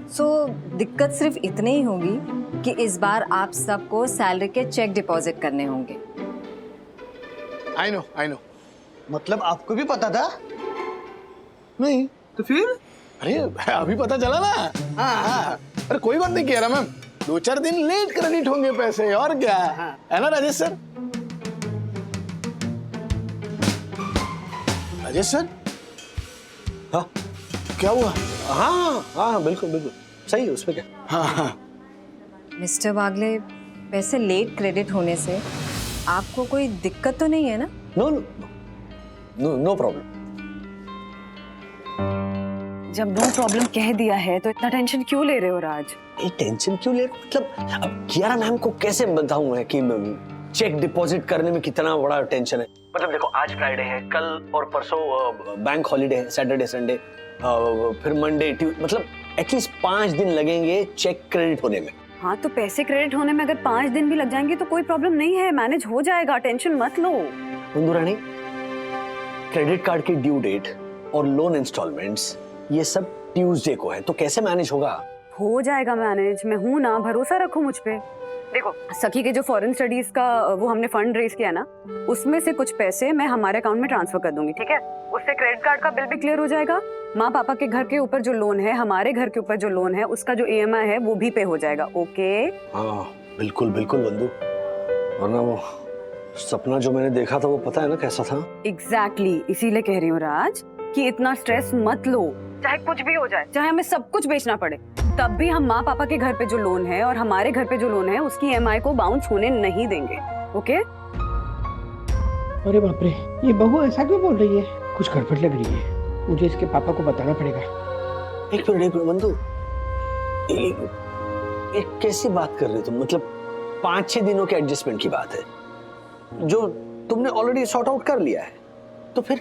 सो दिक्कत सिर्फ इतनी ही होगी कि इस बार आप सबको सैलरी के चेक डिपॉजिट करने होंगे। I know. मतलब आपको भी पता था? नहीं तो फिर? अरे अभी पता चला ना। हाँ। अरे कोई बात नहीं कह रहा मैम, 2-4 दिन लेट क्रेडिट होंगे पैसे, और क्या है ना राजेश सर? राजेश सर? हाँ क्या हुआ? हाँ बिल्कुल बिल्कुल सही है। उसमें क्या? हाँ। मिस्टर बागले, पैसे लेट क्रेडिट होने से आपको कोई दिक्कत तो नहीं है ना? No problem. जब नो प्रॉब्लम कह दिया है तो इतना टेंशन क्यों ले रहे हो राज? ये टेंशन क्यों ले रहे हो? मतलब अब कियारा मैम को कैसे बताऊं मैं कि चेक डिपॉजिट करने में कितना बड़ा टेंशन है। मतलब देखो, आज फ्राइडे है, कल और परसों बैंक हॉलीडे है, सैटरडे संडे, फिर मंडे ट्यूसडे, मतलब एटलीस्ट 5 दिन लगेंगे चेक क्रेडिट होने में। हाँ तो पैसे क्रेडिट होने में अगर 5 दिन भी लग जाएंगे तो कोई प्रॉब्लम नहीं है, मैनेज हो जाएगा, टेंशन मत लो। इंदु रानी, क्रेडिट कार्ड की ड्यू डेट और लोन इंस्टॉलमेंट्स ये सब ट्यूसडे को है, तो कैसे मैनेज होगा? हो जाएगा मैनेज, मैं हूँ ना, भरोसा रखो मुझ पे। देखो, सखी के जो फॉरेन स्टडीज का वो हमने फंड रेज किया ना, उसमें से कुछ पैसे मैं हमारे अकाउंट में ट्रांसफर कर दूंगी, ठीक है? उससे क्रेडिट कार्ड का बिल भी क्लियर हो जाएगा। माँ पापा के घर के ऊपर जो लोन है, हमारे घर के ऊपर जो लोन है, उसका जो EMI है वो भी पे हो जाएगा। ओके? हाँ बिल्कुल बिल्कुल बंधु, वरना वो सपना जो मैंने देखा था वो पता है ना कैसा था। एग्जैक्टली, इसीलिए कह रही हूँ राज कि इतना स्ट्रेस मत लो। चाहे कुछ भी हो जाए, चाहे हमें सब कुछ बेचना पड़े, तब भी हम माँ पापा के घर पे जो लोन है और हमारे घर पे जो लोन है उसकी EMI को बाउंस होने नहीं देंगे। ओके? अरे बाप रे, ये बहू ऐसा क्यों बोल रही है? कुछ गड़बड़ लग रही है, मुझे इसके पापा को बताना पड़ेगा। एक मिनट बंधु, एक कैसी बात कर रहे हो तुम? मतलब 5-6 दिनों के एडजस्टमेंट की बात है जो तुमने ऑलरेडी सॉर्ट आउट कर लिया है, तो फिर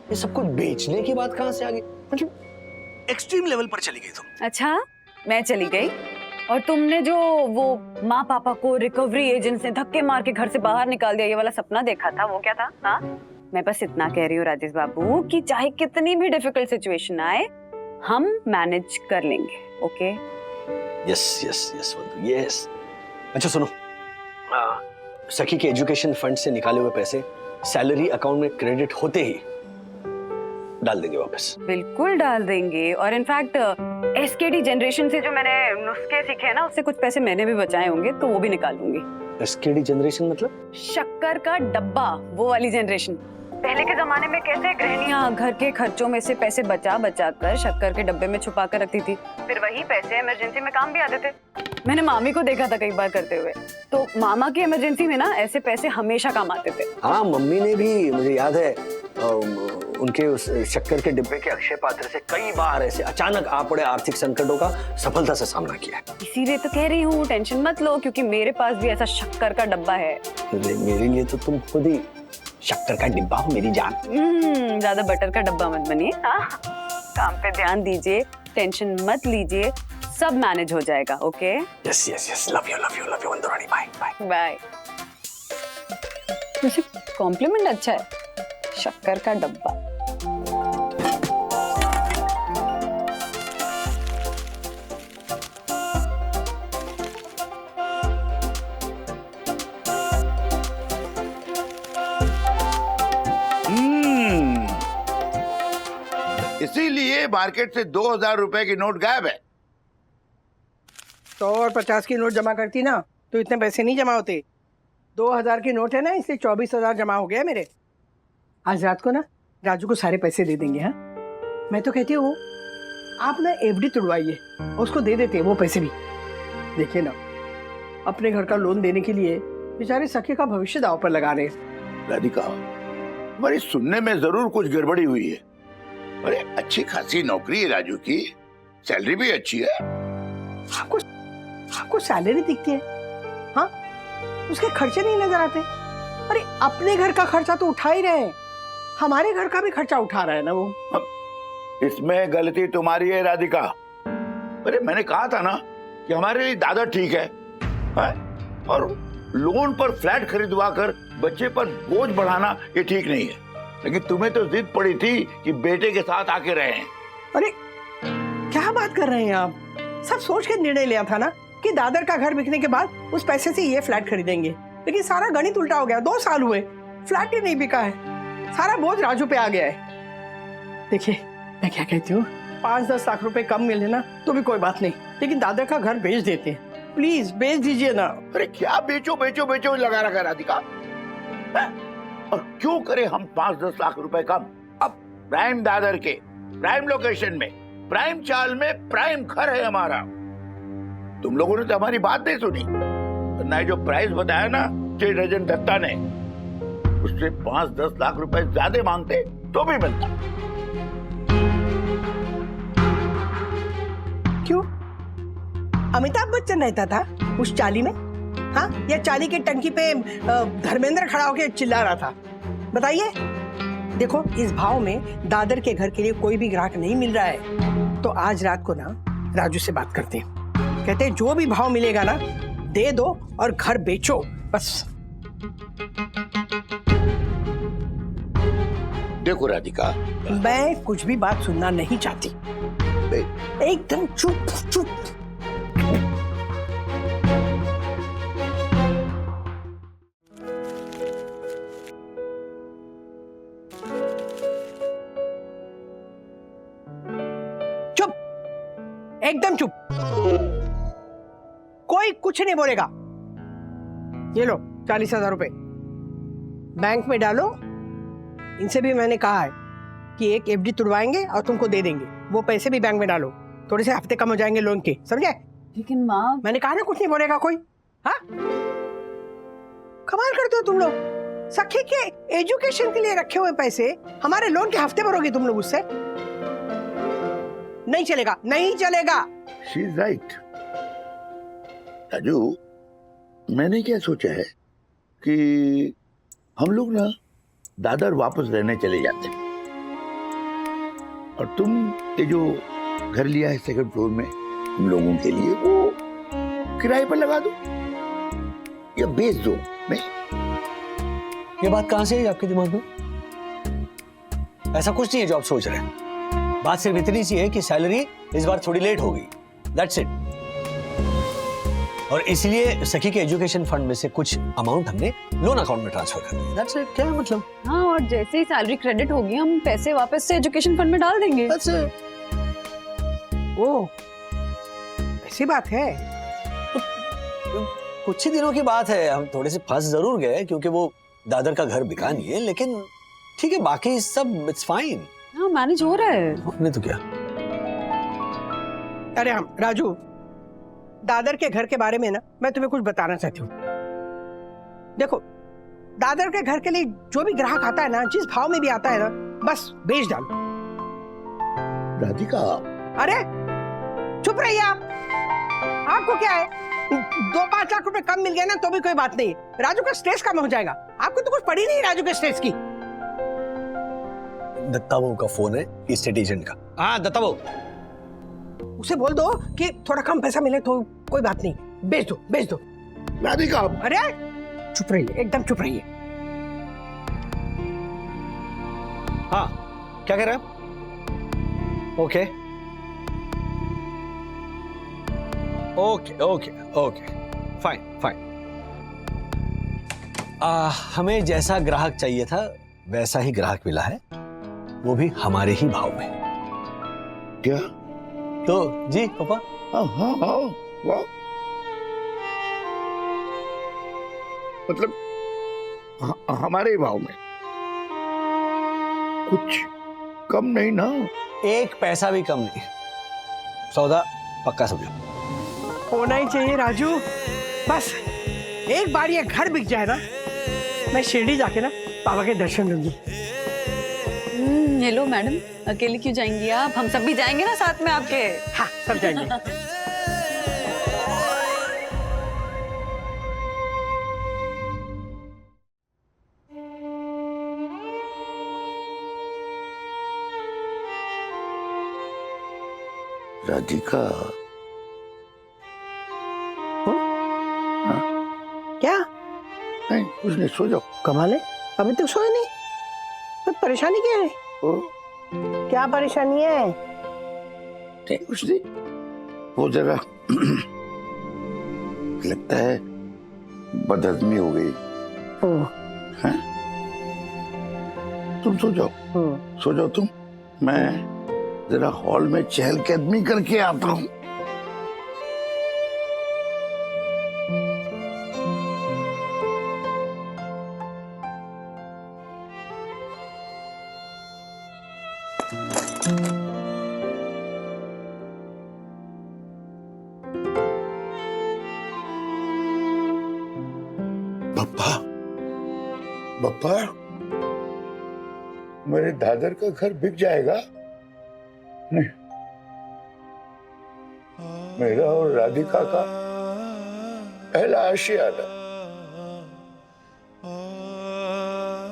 ये सब कुछ बेचने की बात कहां से आ गई? मतलब एक्सट्रीम लेवल पर चली गई तुम। अच्छा, मैं चली गई और तुमने जो वो माँ पापा को रिकवरी एजेंट ने धक्के मार के घर से बाहर निकाल दिया, ये वाला सपना देखा था, वो क्या था? हाँ, मैं बस इतना कह रही हूँ राजेश बाबू कि चाहे कितनी भी डिफिकल्ट सिचुएशन आए, हम मैनेज कर लेंगे। ओके? Yes yes. अच्छा सुनो, सखी के एजुकेशन फंड से निकाले हुए पैसे सैलरी अकाउंट में क्रेडिट होते ही डाल देंगे वापस। बिल्कुल डाल देंगे, और इनफैक्ट SKD जनरेशन से जो मैंने नुस्खे सीखे हैं ना, उससे कुछ पैसे मैंने भी बचाए होंगे तो वो भी निकाल दूंगी। SKD जनरेशन मतलब? शक्कर का डब्बा, वो वाली जनरेशन। पहले के जमाने में कैसे गृहिणियां घर के खर्चों में से पैसे बचा बचा कर शक्कर के डब्बे में छुपा कर रखती थी, फिर वही पैसे इमरजेंसी में काम भी आते थे। मैंने मामी को देखा था कई बार करते हुए, तो मामा की इमरजेंसी में ना ऐसे पैसे हमेशा काम आते थे। हाँ, मम्मी ने भी, मुझे याद है उनके उस शक्कर के डिब्बे के अक्षय पात्र से कई बार ऐसे अचानक आ पड़े आर्थिक संकटों का सफलता से सामना किया है। इसीलिए तो कह रही हूँ टेंशन मत लो, क्योंकि मेरे पास भी ऐसा शक्कर का डब्बा है। मेरे लिए तो तुम खुद ही शक्कर का डिब्बा हो मेरी जान। ज्यादा बटर का डब्बा मत बनिए। काम पे ध्यान दीजिए, टेंशन मत लीजिए, सब मैनेज हो जाएगा। Okay? Yes yes yes, love you love you love you Andrani, bye bye bye. वैसे कॉम्प्लीमेंट अच्छा है, शक्कर का डब्बा। इसीलिए मार्केट से 2000 रुपए की नोट गायब है। 100 और 50 की नोट जमा करती ना तो इतने पैसे नहीं जमा होते। 2000 की नोट है ना, इसलिए 24,000 जमा हो गया मेरे। आज रात को ना राजू को सारे पैसे दे देंगे। हाँ, मैं तो कहती हूँ आप ना एफडी तुड़वाइए, उसको दे देते हैं वो पैसे भी। देखिए ना, अपने घर का लोन देने के लिए बेचारे सखी का भविष्य दांव पर लगा रहे हैं। राधिका, हमारी सुनने में जरूर कुछ गड़बड़ी हुई है। अरे अच्छी खासी नौकरी है राजू की, सैलरी भी अच्छी है। आपको सैलरी दिखती है, हाँ, उसके खर्चे नहीं नजर आते। अरे अपने घर का खर्चा तो उठा ही रहे हैं, हमारे घर का भी खर्चा उठा रहा है ना वो। इसमें गलती तुम्हारी है राधिका। अरे मैंने कहा था ना कि हमारे लिए दादा ठीक है, और लोन पर फ्लैट खरीदवा कर बच्चे पर बोझ बढ़ाना ये ठीक नहीं है। लेकिन तुम्हें तो जिद पड़ी थी कि बेटे के साथ आके रहें। अरे क्या बात कर रहे हैं आप? सब सोच के निर्णय लिया था ना कि दादर का घर बिकने के बाद उस पैसे से ये फ्लैट खरीदेंगे, लेकिन सारा गणित उल्टा हो गया। 2 साल हुए, फ्लैट ही नहीं बिका है, सारा बोझ राजू पे आ गया है। देखिए मैं क्या कहती हूँ, 5-10 लाख रुपए कम मिले ना तो भी कोई बात नहीं, लेकिन दादर का घर बेच देते हैं, प्लीज बेच दीजिए ना। अरे क्या बेचो बेचो बेचो लगा रखा राधिका, और क्यों करे हम 5-10 लाख रुपए कम? अब प्राइम दादर के प्राइम लोकेशन में, प्राइम चाल में प्राइम घर है हमारा। तुम लोगों ने तो हमारी बात नहीं सुनी। ना जो प्राइस बताया ना श्री रजन दत्ता ने, उससे 5-10 लाख रुपए ज्यादा मांगते तो भी मिलता। क्यों? अमिताभ बच्चन रहता था उस चाली में, हाँ, या चाली के टंकी पे धर्मेंद्र खड़ा होकर चिल्ला रहा था? बताइए। देखो इस भाव में दादर के घर के लिए कोई भी ग्राहक नहीं मिल रहा है, तो आज रात को ना राजू से बात करते हैं। कहते हैं जो भी भाव मिलेगा ना दे दो और घर बेचो बस। देखो राधिका, मैं कुछ भी बात सुनना नहीं चाहती, एकदम चुप चुप। चुप, एकदम चुप, कोई कुछ नहीं बोलेगा। ये लो 40,000 रुपए बैंक में डालो। इनसे भी मैंने कहा है कि एक एफडी तुड़वाएंगे और तुमको दे देंगे, वो पैसे भी बैंक में डालो, थोड़े से हफ्ते कम हो जाएंगे लोन के, समझे? लेकिन माँ, मैंने कहा ना कुछ नहीं बोलेगा कोई। हाँ, कमाल करते हो तुम लोग। सखी के एजुकेशन के लिए रखे हुए पैसे हमारे लोन के हफ्ते भरोगे तुम लोग उससे? नहीं चलेगा, नहीं चलेगा। She is right. राजू, मैंने क्या सोचा है कि हम लोग ना दादर वापस रहने चले जाते हैं, और तुम ये जो घर लिया है सेकंड फ्लोर में हम लोगों के लिए, वो किराए पर लगा दो या बेच दो। नहीं, ये बात कहां से है आपके दिमाग में? ऐसा कुछ नहीं है जो आप सोच रहे हैं। बात सिर्फ इतनी सी है कि सैलरी इस बार थोड़ी लेट हो गई, दैट्स इट। और इसलिए सखी के एजुकेशन फंड में से कुछ अमाउंट हमने लोन अकाउंट में ट्रांसफर कर दिया, दैट्स इट। क्या मतलब? हाँ, और जैसे ही सैलरी क्रेडिट होगी हम पैसे वापस से एजुकेशन फंड में डाल देंगे। That's it. ओ, ऐसी बात है। कुछ ही दिनों की बात है, हम थोड़े से फंस जरूर गए क्योंकि वो दादर का घर बिका नहीं है, लेकिन ठीक है, बाकी सब इट्स फाइन। हाँ, मैनेज हो रहा है। नहीं तो क्या। अरे हम राजू, दादर के घर के बारे में ना मैं तुम्हें कुछ बताना चाहती हूँ। देखो, दादर के घर के लिए जो भी ग्राहक आता है ना, जिस भाव में भी आता है ना, बस बेच डालो। राधिका, अरे चुप रहिए आप। आपको क्या है, 2-5 लाख रुपए कम मिल गए ना तो भी कोई बात नहीं, राजू का स्ट्रेस कम हो जाएगा। आपको तो कुछ पड़ी नहीं राजू के स्ट्रेस की। दत्ता बाबू का फोन है, स्टेट एजेंट का। हाँ दत्ता बाबू, उसे बोल दो कि थोड़ा कम पैसा मिले तो कोई बात नहीं, बेच दो बेच दो। राधिका, अरे चुप रहिए, एकदम चुप रहिए। हाँ क्या कह रहे हैं आप? Okay okay okay okay, fine fine. हमें जैसा ग्राहक चाहिए था वैसा ही ग्राहक मिला है, वो भी हमारे ही भाव में। क्या? तो जी पापा। हाँ हाँ हाँ, वाह, मतलब हमारे भाव में कुछ कम नहीं ना? एक पैसा भी कम नहीं, सौदा पक्का समझो। होना ही चाहिए राजू, बस एक बार ये घर बिक जाए ना, मैं शिरडी जाके ना बाबा के दर्शन लूंगी। हेलो मैडम, अकेले क्यों जाएंगी आप? हम सब भी जाएंगे ना साथ में आपके। हाँ सब जाएंगे। राधिका, क्या? नहीं कुछ नहीं, सो जाओ। कमाल है, अभी तक सोए नहीं? तो परेशानी क्या है? क्या परेशानी है? नहीं कुछ नहीं, वो जरा लगता है बदहजमी हो गई। हैं? तुम सो जाओ, सो जाओ तुम, मैं जरा हॉल में चहलकदमी करके आता हूँ। बप्पा, बप्पा, मेरे दादर का घर बिक जाएगा? नहीं, मेरा और राधिका का पहला आशियाना,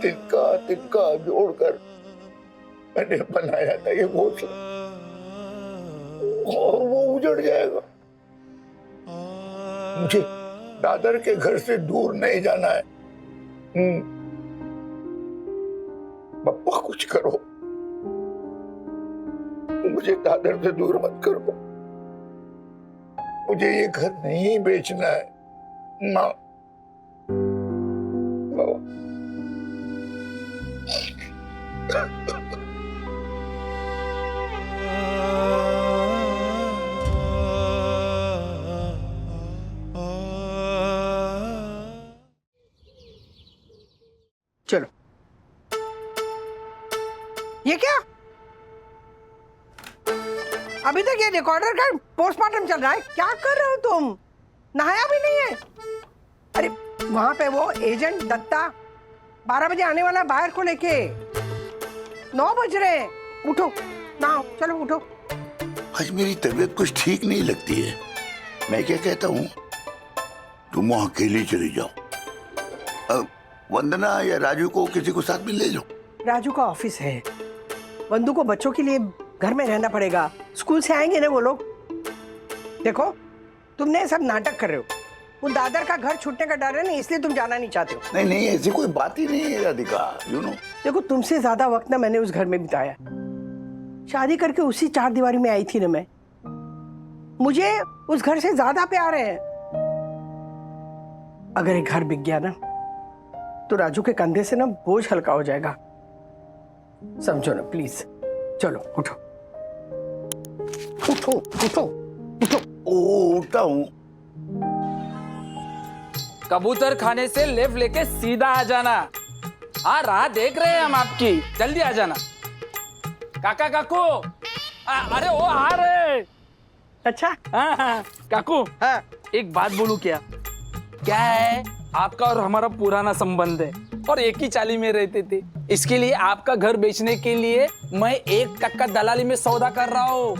तिनका तिनका जोड़कर मैंने बनाया था ये घोंसला, और वो उजड़ जाएगा। मुझे दादर के घर से दूर नहीं जाना है। बप्पा कुछ करो, मुझे दादर से दूर मत करो, मुझे ये घर नहीं बेचना है। माँ, चलो, ये क्या? अभी तक ये रिकॉर्डर का पोस्टमार्टम चल रहा है, क्या कर रहे हो तुम? नहाया भी नहीं है? अरे वहां पे वो एजेंट दत्ता 12 बजे आने वाला बाहर को लेके, 9 बज रहे हैं, उठो नहाओ, चलो उठो। आज मेरी तबीयत कुछ ठीक नहीं लगती है, मैं क्या कहता हूँ, तुम वहां अकेली चली जाओ, वंदना या राजू को किसी को साथ में ले लो। राजू का ऑफिस है, वंदू को बच्चों के लिए घर में रहना पड़ेगा, स्कूल से आएंगे ना वो लोग। देखो तुमने सब नाटक कर रहे हो, वो दादर का घर छूटने का डर है ना, इसलिए तुम जाना नहीं चाहते हो। नहीं नहीं, ऐसी कोई बात ही नहीं है राधिका, यू नो। देखो तुमसे ज्यादा वक्त ना मैंने उस घर में बिताया, शादी करके उसी 4 दीवारी में आई थी ना मैं, मुझे उस घर से ज्यादा प्यार है। अगर एक घर बिक गया ना तो राजू के कंधे से ना बोझ हल्का हो जाएगा, समझो ना प्लीज। चलो उठो उठो उठो उठो। उठता हूँ। कबूतर खाने से लेफ्ट लेके सीधा आ जाना। हाँ राह देख रहे हैं हम आपकी, जल्दी आ जाना। काका काकू, अरे वो आ रहे। अच्छा हाँ काकू, हाँ एक बात बोलूं क्या? क्या है, आपका और हमारा पुराना संबंध है और एक ही चाली में रहते थे। इसके लिए आपका घर बेचने के लिए मैं 1% दलाली में सौदा कर रहा हूँ।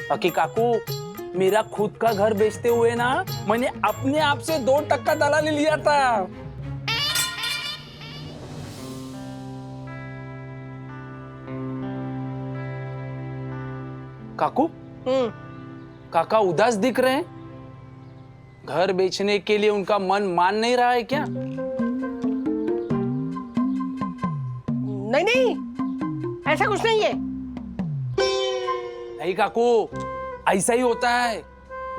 बाकी काकू, मेरा खुद का घर बेचते हुए ना मैंने अपने आप से 2% दलाली लिया था। काकू, काका उदास दिख रहे हैं। घर बेचने के लिए उनका मन मान नहीं रहा है क्या? नहीं नहीं, ऐसा कुछ नहीं है। नहीं काकू, ऐसा ही होता है।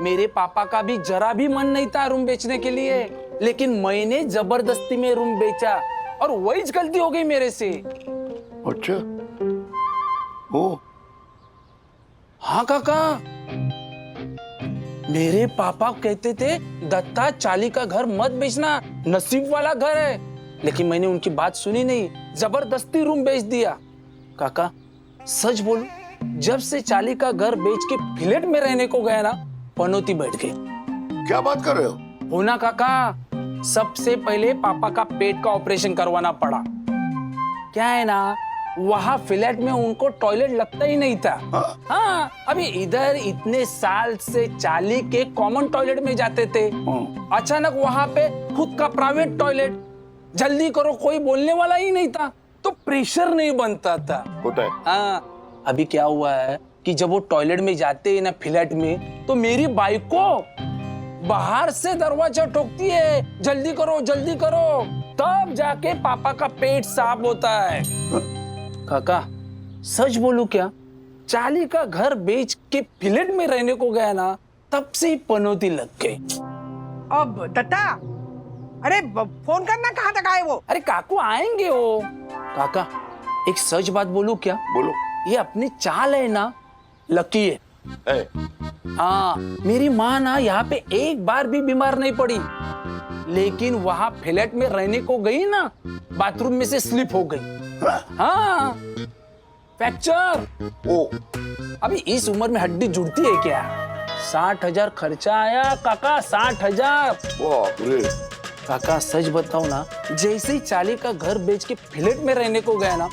मेरे पापा का भी जरा भी मन नहीं था रूम बेचने के लिए, लेकिन मैंने जबरदस्ती में रूम बेचा और वही गलती हो गई मेरे से। अच्छा, ओ हाँ काका, मेरे पापा कहते थे दत्ता चाली का घर मत बेचना, नसीब वाला घर है। लेकिन मैंने उनकी बात सुनी नहीं, जबरदस्ती रूम बेच दिया। काका सच बोलूं, जब से चाली का घर बेच के फ्लैट में रहने को गया ना, पनौती बैठ गई। क्या बात कर रहे हो? होना काका, सबसे पहले पापा का पेट का ऑपरेशन करवाना पड़ा। क्या है ना, वहाँ फ्लैट में उनको टॉयलेट लगता ही नहीं था। हाँ, अभी इधर इतने साल से चाली के कॉमन टॉयलेट में जाते थे। अचानक वहाँ पे खुद का प्राइवेट टॉयलेट, जल्दी करो कोई बोलने वाला ही नहीं था, तो प्रेशर नहीं बनता था। होता है। हाँ, अभी क्या हुआ है कि जब वो टॉयलेट में जाते हैं ना फ्लैट में, तो मेरी बाइक को बाहर से दरवाजा ठोकती है, जल्दी करो जल्दी करो, तब जाके पापा का पेट साफ होता है। काका सच बोलूं क्या, चाली का घर बेच के फ्लैट में रहने को गया ना, तब से ही पनौती लग गई। अब दत्ता, अरे फोन करना, कहाँ तक आए वो? अरे काकू आएंगे वो। काका एक सच बात बोलूं क्या? बोलो। ये अपनी चाल है ना, लकी है। हाँ, मेरी माँ ना यहाँ पे एक बार भी बीमार नहीं पड़ी, लेकिन वहाँ फ्लैट में रहने को गई ना, बाथरूम में से स्लिप हो गई। हाँ, फ्रैक्चर। ओ, अभी इस उम्र में हड्डी जुड़ती है क्या? 60,000 खर्चा आया काका, 60,000। काका सच बताओ ना, जैसे ही चाली का घर बेच के फ्लैट में रहने को गया ना,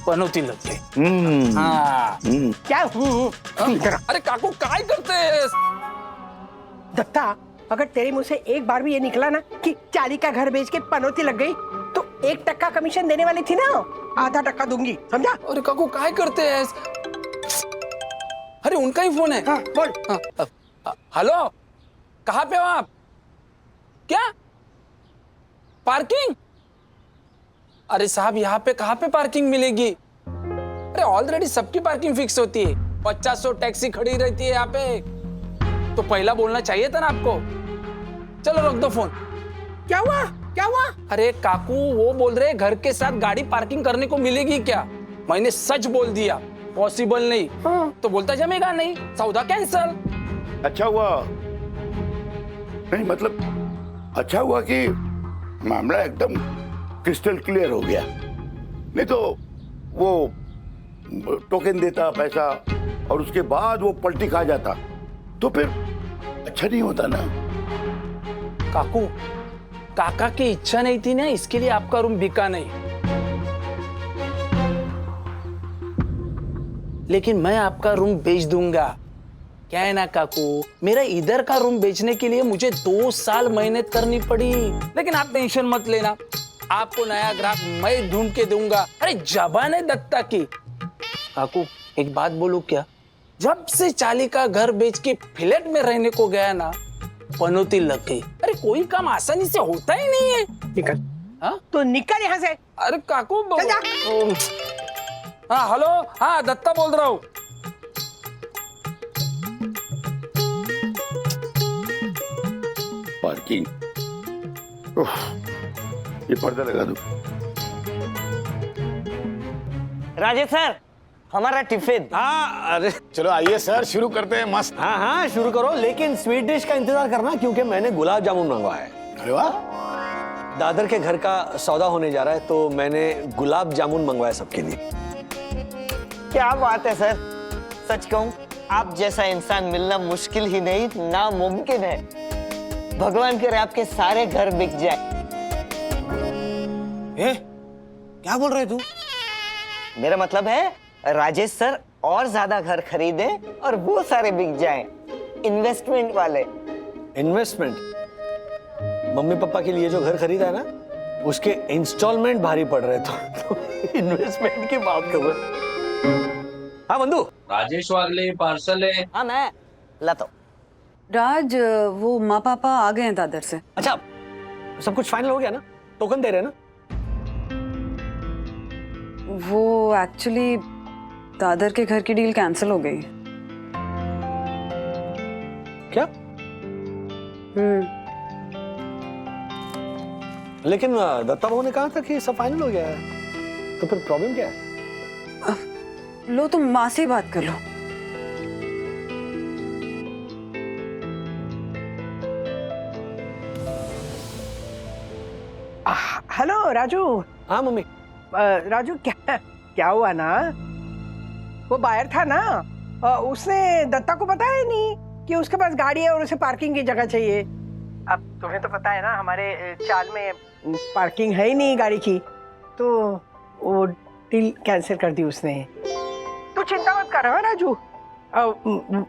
पनौती लग गई। हाँ। क्या? अरे काकू काय करते हैं? दत्ता, अगर तेरे मुंह से एक बार भी ये निकला ना कि चाली का घर बेच के पनौती लग गई, तो 1% कमीशन देने वाली थी ना, आधा टक्का दूंगी, समझा? अरे काकू काय करते हैं? अरे उनका ही फोन है। हाँ, बोल। हेलो, कहाँ पे हो आप? क्या पार्किंग? अरे साहब, यहाँ पे कहाँ पे पार्किंग मिलेगी? अरे ऑलरेडी सबकी पार्किंग फिक्स होती है, 50-100 टैक्सी खड़ी रहती है यहाँ पे। तो पहला बोलना चाहिए था ना आपको। चलो रख दो फोन। क्या हुआ? क्या हुआ? अरे काकू, वो बोल रहे घर के साथ गाड़ी पार्किंग करने को मिलेगी क्या? मैंने सच बोल दिया, पॉसिबल नहीं। तो बोलता जमेगा नहीं, सौदा कैंसल। अच्छा हुआ नहीं, मतलब अच्छा हुआ कि मामला एकदम क्रिस्टल क्लियर हो गया, नहीं तो वो टोकन देता पैसा और उसके बाद वो पलटी खा जाता, तो फिर अच्छा नहीं होता ना। काकू, काका की इच्छा नहीं थी ना, इसके लिए आपका रूम बिका नहीं। लेकिन मैं आपका रूम बेच दूंगा। क्या है ना काकू, मेरा इधर का रूम बेचने के लिए मुझे 2 साल मेहनत करनी पड़ी, लेकिन आप टेंशन मत लेना, आपको नया ग्राहक मैं ढूंढ के दूंगा। अरे जबान है दत्ता की। काकू एक बात बोलूं क्या, जब से चाली का घर बेच के फ्लैट में रहने को गया ना, पनौती लग गई। अरे कोई काम आसानी से होता ही नहीं है। निकल। हाँ? तो निकल यहाँ से। अरे काकू, हाँ हेलो, हाँ दत्ता बोल रहा हूँ। पार्किंग, ये पर्दा लगा दो। राजेश सर, हमारा टिफिन। हाँ, अरे चलो आइए सर, शुरू करते हैं। मस्त। हाँ हाँ शुरू करो, लेकिन स्वीट डिश का इंतजार करना, क्योंकि मैंने गुलाब जामुन मंगवाया है। अरे वाह, दादर के घर का सौदा होने जा रहा है, तो मैंने गुलाब जामुन मंगवाया सबके लिए। क्या बात है सर, सच कहूँ आप जैसा इंसान मिलना मुश्किल ही नहीं, नामुमकिन है। भगवान करे आपके सारे घर बिक जाए। क्या बोल रहे तू? मेरा मतलब है राजेश सर और ज्यादा घर खरीदे और वो सारे बिक जाएं, इन्वेस्टमेंट वाले। इन्वेस्टमेंट? मम्मी पापा के लिए जो घर खरीदा है ना, उसके इंस्टॉलमेंट भारी पड़ रहे तो इन्वेस्टमेंट की बात कर रहे। हाँ बंधु, राजेश वाले पार्सल है। हाँ मैं लाता हूँ। राज, वो माँ पापा आ गए हैं दादर से। अच्छा, सब कुछ फाइनल हो गया ना? टोकन दे रहे हैं ना? वो एक्चुअली दादर के घर की डील कैंसिल हो गई। क्या? लेकिन दत्ता बाबू ने कहा था कि सब फाइनल हो गया है, तो फिर प्रॉब्लम क्या है? लो तुम माँ से ही बात कर लो। हेलो राजू। हाँ मम्मी। राजू, क्या हुआ ना, वो बाहर था ना, उसने दत्ता को बताया नहीं कि उसके पास गाड़ी है और उसे पार्किंग की जगह चाहिए। अब तुम्हें तो पता है ना, हमारे चाल में पार्किंग है ही नहीं गाड़ी की, तो वो डील कैंसिल कर दी उसने। तू चिंता मत कर राजू,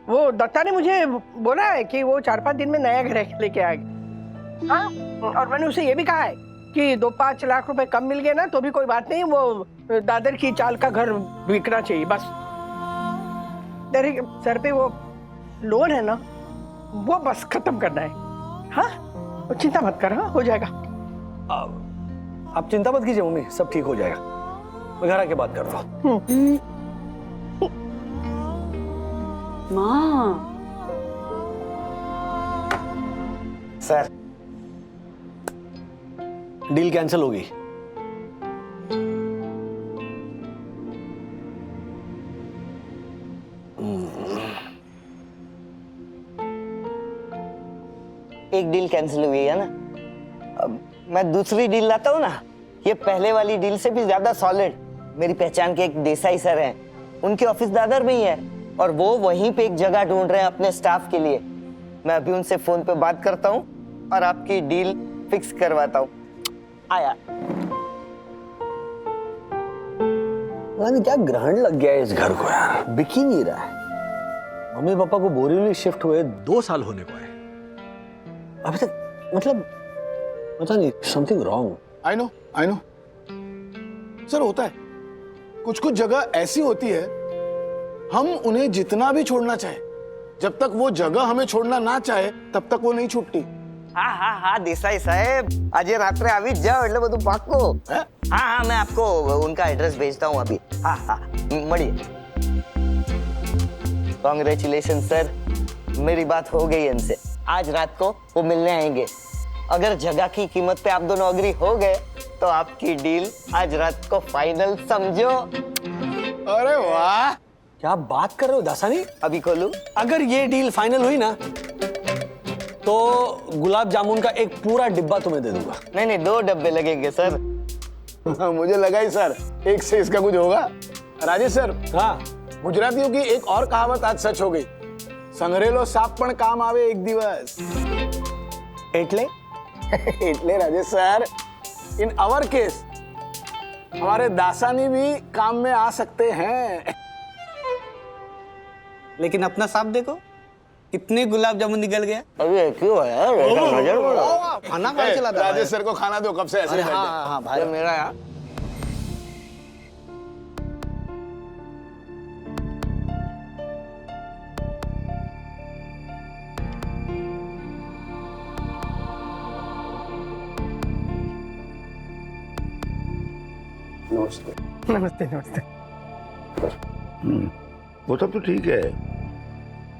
वो दत्ता ने मुझे बोला है कि वो 4-5 दिन में नया घर लेके आएगा। हाँ, और मैंने उसे ये भी कहा है कि 2-5 लाख रुपए कम मिल गए ना तो भी कोई बात नहीं, वो दादर की चाल का घर बिकना चाहिए बस। तेरे सर पे वो लोन है ना, वो बस खत्म करना है। हाँ, चिंता मत कर, हाँ हो जाएगा। आप चिंता मत कीजिए मम्मी, सब ठीक हो जाएगा। मैं घर आके बात करता हूँ। माँ। सर, डील कैंसिल हो गई। एक डील कैंसिल हुई है ना, अब मैं दूसरी डील लाता हूँ ना। ये पहले वाली डील से भी ज्यादा सॉलिड। मेरी पहचान के एक देसाई सर हैं, उनके ऑफिस दादर में ही है और वो वहीं पे एक जगह ढूंढ रहे हैं अपने स्टाफ के लिए। मैं अभी उनसे फोन पे बात करता हूँ और आपकी डील फिक्स करवाता हूँ। आया। क्या ग्रहण लग गया है इस घर को यार, बिक ही नहीं रहा है। मम्मी पापा को बोरीवली शिफ्ट हुए 2 साल होने को है, अभी तक मतलब पता नहीं, something wrong. I know sir, होता है। कुछ कुछ जगह ऐसी होती है, हम उन्हें जितना भी छोड़ना चाहे, जब तक वो जगह हमें छोड़ना ना चाहे तब तक वो नहीं छूटती। हाँ देसाई साहब, आज रात्रे आवी जाओ એટલે બધું પાક્કું। हाँ मैं आपको उनका एड्रेस भेजता हूँ अभी। हाँ મળીએ। कांग्रेचुलेशन सर, मेरी बात हो गई इनसे, आज रात को वो मिलने आएंगे। अगर जगह की कीमत पे आप दोनों अग्री हो गए तो आपकी डील आज रात को फाइनल समझो। अरे वाह, क्या बात कर रहे हो दासानी? अभी खोलूं? अगर ये डील फाइनल हुई ना तो गुलाब जामुन का एक पूरा डिब्बा तुम्हें दे दूंगा। नहीं 2 डब्बे लगेंगे सर। मुझे लगा ही सर एक से इसका कुछ होगा। राजेश सर, हाँ, गुजरातियों की एक और कहावत आज सच हो गई, संग्रेलो साप पण काम आवे एक दिवस। एटले एटले Rajesh sir, in our case हमारे दासानी भी काम में आ सकते हैं। लेकिन अपना सांप देखो, कितने गुलाब जामुन निकल गया। अरे क्यों है यार, नजर बोलो। खाना खा चला था राजेश सर को खाना दो, कब से ऐसे बैठे। हाँ भाई मेरा यार। नमस्ते। वो सब तो ठीक है,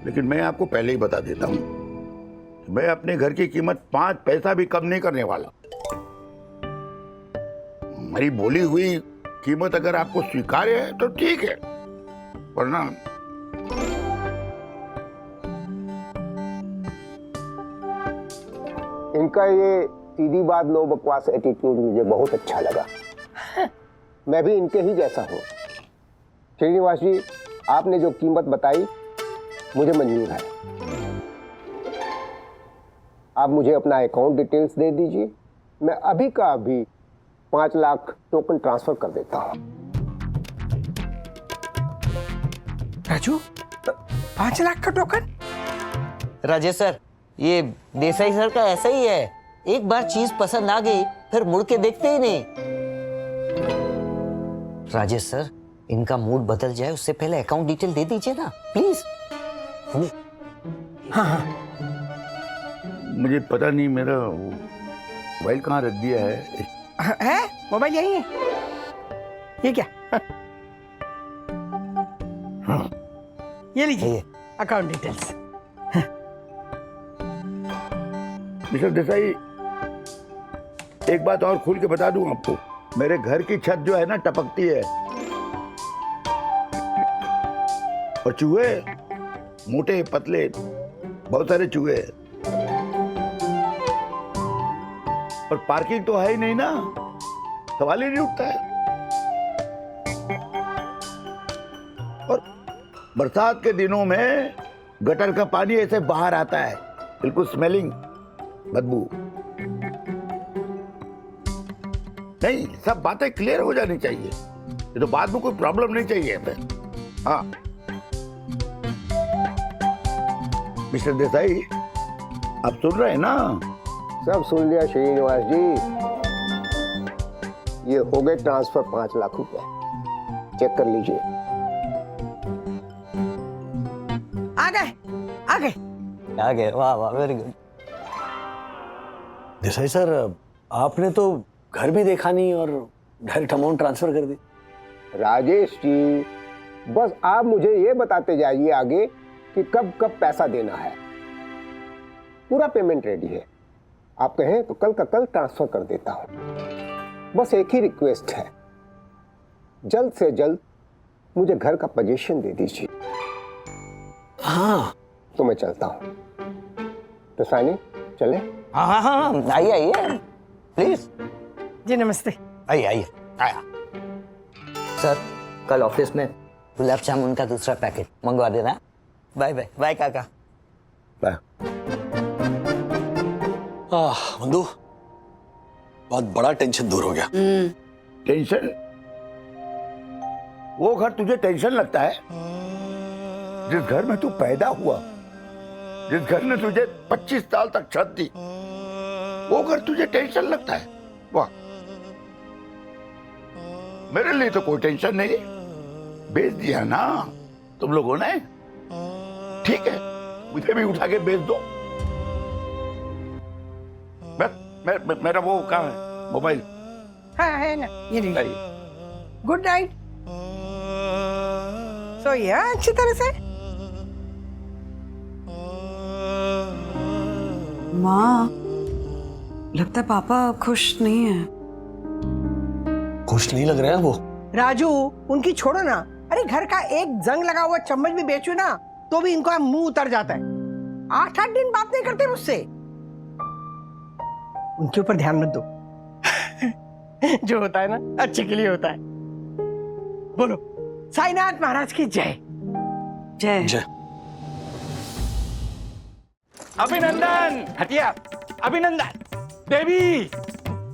लेकिन मैं आपको पहले ही बता देता हूँ, मैं अपने घर की कीमत 5 पैसा भी कम नहीं करने वाला। मेरी बोली हुई कीमत अगर आपको स्वीकार्य है तो ठीक है, वरना इनका ये सीधी बात नो बकवास एटीट्यूड मुझे बहुत अच्छा लगा। मैं भी इनके ही जैसा हूँ। श्रीनिवास जी, आपने जो कीमत बताई मुझे मंजूर है। आप मुझे अपना अकाउंट डिटेल्स दे दीजिए, मैं अभी का अभी 5 लाख टोकन ट्रांसफर कर देता हूँ। राजू 5 लाख का टोकन? राजेश सर, ये देसाई सर का ऐसा ही है, एक बार चीज पसंद आ गई फिर मुड़ के देखते ही नहीं। राजेश सर, इनका मूड बदल जाए उससे पहले अकाउंट डिटेल दे दीजिए ना प्लीज। हाँ। मुझे पता नहीं मेरा मोबाइल कहाँ रख दिया है। मोबाइल यही है। ये क्या? हाँ। ये लीजिए अकाउंट डिटेल्स। मिस्टर देसाई, एक बात और खुल के बता दूं आपको, मेरे घर की छत जो है ना टपकती है, और चूहे मोटे पतले बहुत सारे चूहे, और पार्किंग तो है ही नहीं ना, सवाल ही नहीं उठता है। और बरसात के दिनों में गटर का पानी ऐसे बाहर आता है, बिल्कुल स्मेलिंग, बदबू। नहीं, सब बातें क्लियर हो जानी चाहिए, ये तो बाद में कोई प्रॉब्लम नहीं चाहिए हमें। हाँ मिस्टर देसाई, आप सुन रहे हैं ना? सब सुन लिया श्रीनिवास जी। ये हो गए ट्रांसफर 5 लाख रुपए, चेक कर लीजिए। आ गए। वाह वाह, वेरी गुड। देसाई सर, आपने तो घर भी देखा नहीं और डायरेक्ट अमाउंट ट्रांसफर कर दी। राजेश जी, बस आप मुझे ये बताते जाइए आगे कि कब कब पैसा देना है। पूरा पेमेंट रेडी है, आप कहें तो कल का कल ट्रांसफर कर देता हूं। बस एक ही रिक्वेस्ट है, जल्द से जल्द मुझे घर का पोजीशन दे दीजिए। हाँ तो मैं चलता हूं। तो सानी चले? हाँ, आइए प्लीज। जी नमस्ते। आइए। सर, कल ऑफिस में गुलाब जामुन का दूसरा पैकेट मंगवा देना। Bye bye. बाय काका। बाय। मंदू, बहुत बड़ा टेंशन दूर हो गया। टेंशन? वो घर तुझे टेंशन लगता है? जिस घर में तू पैदा हुआ, जिस घर ने तुझे 25 साल तक छत दी, वो घर तुझे टेंशन लगता है? वाह, मेरे लिए तो कोई टेंशन नहीं। बेच दिया ना तुम लोगों ने, ठीक है, मुझे भी उठा के बेच दो। मेरा वो कहाँ है मोबाइल? हाँ है ना, ये लीजिए। Good night. सोइए अच्छी तरह से। माँ, लगता है पापा खुश नहीं है। खुश नहीं लग रहे हैं वो। राजू, उनकी छोड़ो ना। अरे घर का एक जंग लगा हुआ चम्मच भी बेचो ना तो भी इनको मुंह उतर जाता है। 8-8 दिन बात नहीं करते मुझसे। उनके ऊपर ध्यान मत दो। जो होता है ना अच्छे के लिए होता है। बोलो, साईनाथ महाराज की जय। जय जय। अभिनंदन हटिया, अभिनंदन देवी,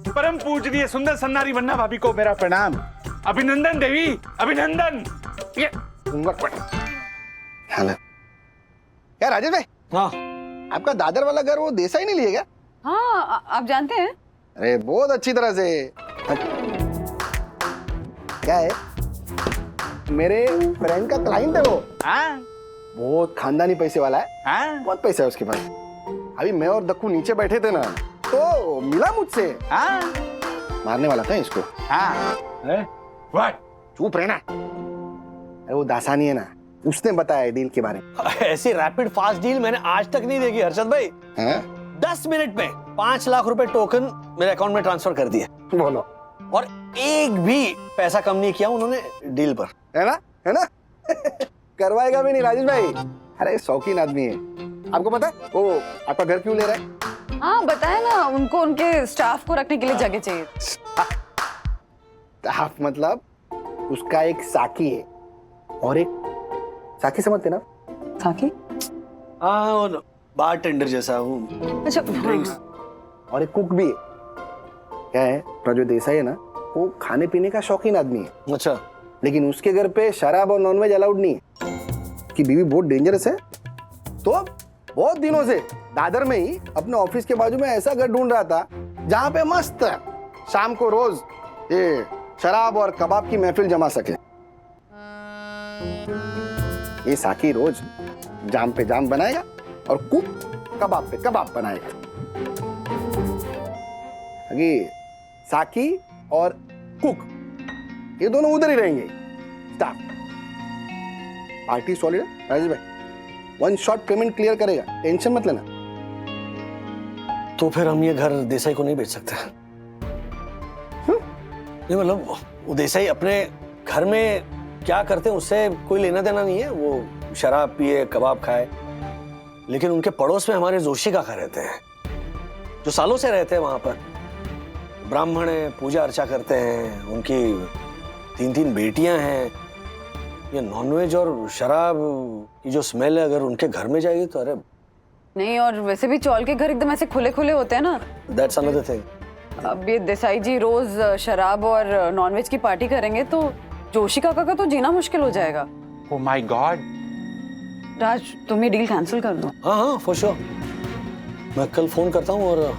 परम पूजनीय सुंदर सन्नारी वन्ना भाभी को मेरा प्रणाम। अभिनंदन देवी, अभिनंदन। ये हेलो क्या राजेश भाई? हाँ, आपका दादर वाला घर वो देसाई नहीं लिए क्या? हाँ, आप जानते हैं? अरे बहुत अच्छी तरह से। क्या है, मेरे फ्रेंड का क्लाइंट है वो। हाँ, बहुत खानदानी पैसे वाला है। हाँ, बहुत पैसा है उसके पास। अभी मैं और दक्कू नीचे बैठे थे ना तो मिला मुझसे। हाँ, मारने वाला था इसको। हाँ, चुप रहना। अरे वो दासानी है ना, उसने बताया डील के बारे में। ऐसी रैपिड फास्ट डील मैंने आज तक नहीं देखी हर्षद भाई। 10 मिनट में 5 लाख रुपए टोकन मेरे अकाउंट में ट्रांसफर कर दिए। बोलो। और एक भी पैसा कम नहीं किया उन्होंने डील पर। है ना? करवाएगा भी नहीं राजेश भाई। अरे शौकीन आदमी है। आपको पता है वो आपका घर क्यों ले रहा है? हाँ बताया ना, उनको उनके स्टाफ को रखने के लिए जगह चाहिए। स्टाफ मतलब उसका एक साकी है और एक साकी, समझते ना? साकी? हाँ, बार टेंडर जैसा हूँ। अच्छा, ड्रिंक्स। और एक कुक भी है। क्या है, जो देसाई है ना वो खाने पीने का शौकीन आदमी है। अच्छा। लेकिन उसके घर पे शराब और नॉनवेज अलाउड नहीं है कि बीवी बहुत डेंजरस है। तो बहुत दिनों से दादर में ही अपने ऑफिस के बाजू में ऐसा घर ढूंढ रहा था जहां पे मस्त शाम को रोज ये शराब और कबाब की महफिल जमा सके। ये साकी रोज जाम पे जाम बनाएगा और कुक कबाब पे कबाब बनाएगा। अगे साकी और कुक ये दोनों उधर ही रहेंगे। स्टाफ पार्टी सॉलिड है राजेश भाई, 1 शॉट पेमेंट क्लियर करेगा, टेंशन मत लेना। तो फिर हम ये घर देसाई को नहीं बेच सकते? नहीं मतलब वो देसाई अपने घर में क्या करते हैं उससे कोई लेना देना नहीं है। वो शराब पिए कबाब खाए, लेकिन उनके पड़ोस में हमारे जोशी काका रहते हैं जो सालों से रहते हैं वहां पर। ब्राह्मण है, पूजा अर्चा करते हैं, उनकी 3 बेटियां हैं। ये नॉनवेज और शराब की जो स्मेल है अगर उनके घर में जाएगी तो अरे नहीं, और वैसे भी चौल के घर एकदम ऐसे खुले खुले होते हैं ना। That's another thing. अब ये देसाई जी रोज शराब और नॉनवेज की पार्टी करेंगे तो जोशी काका का तो जीना मुश्किल हो जाएगा। Oh my God. राज तुम ये डील कैंसिल कर दो। हाँ हाँ फॉर श्योर। मैं कल फोन करता हूँ और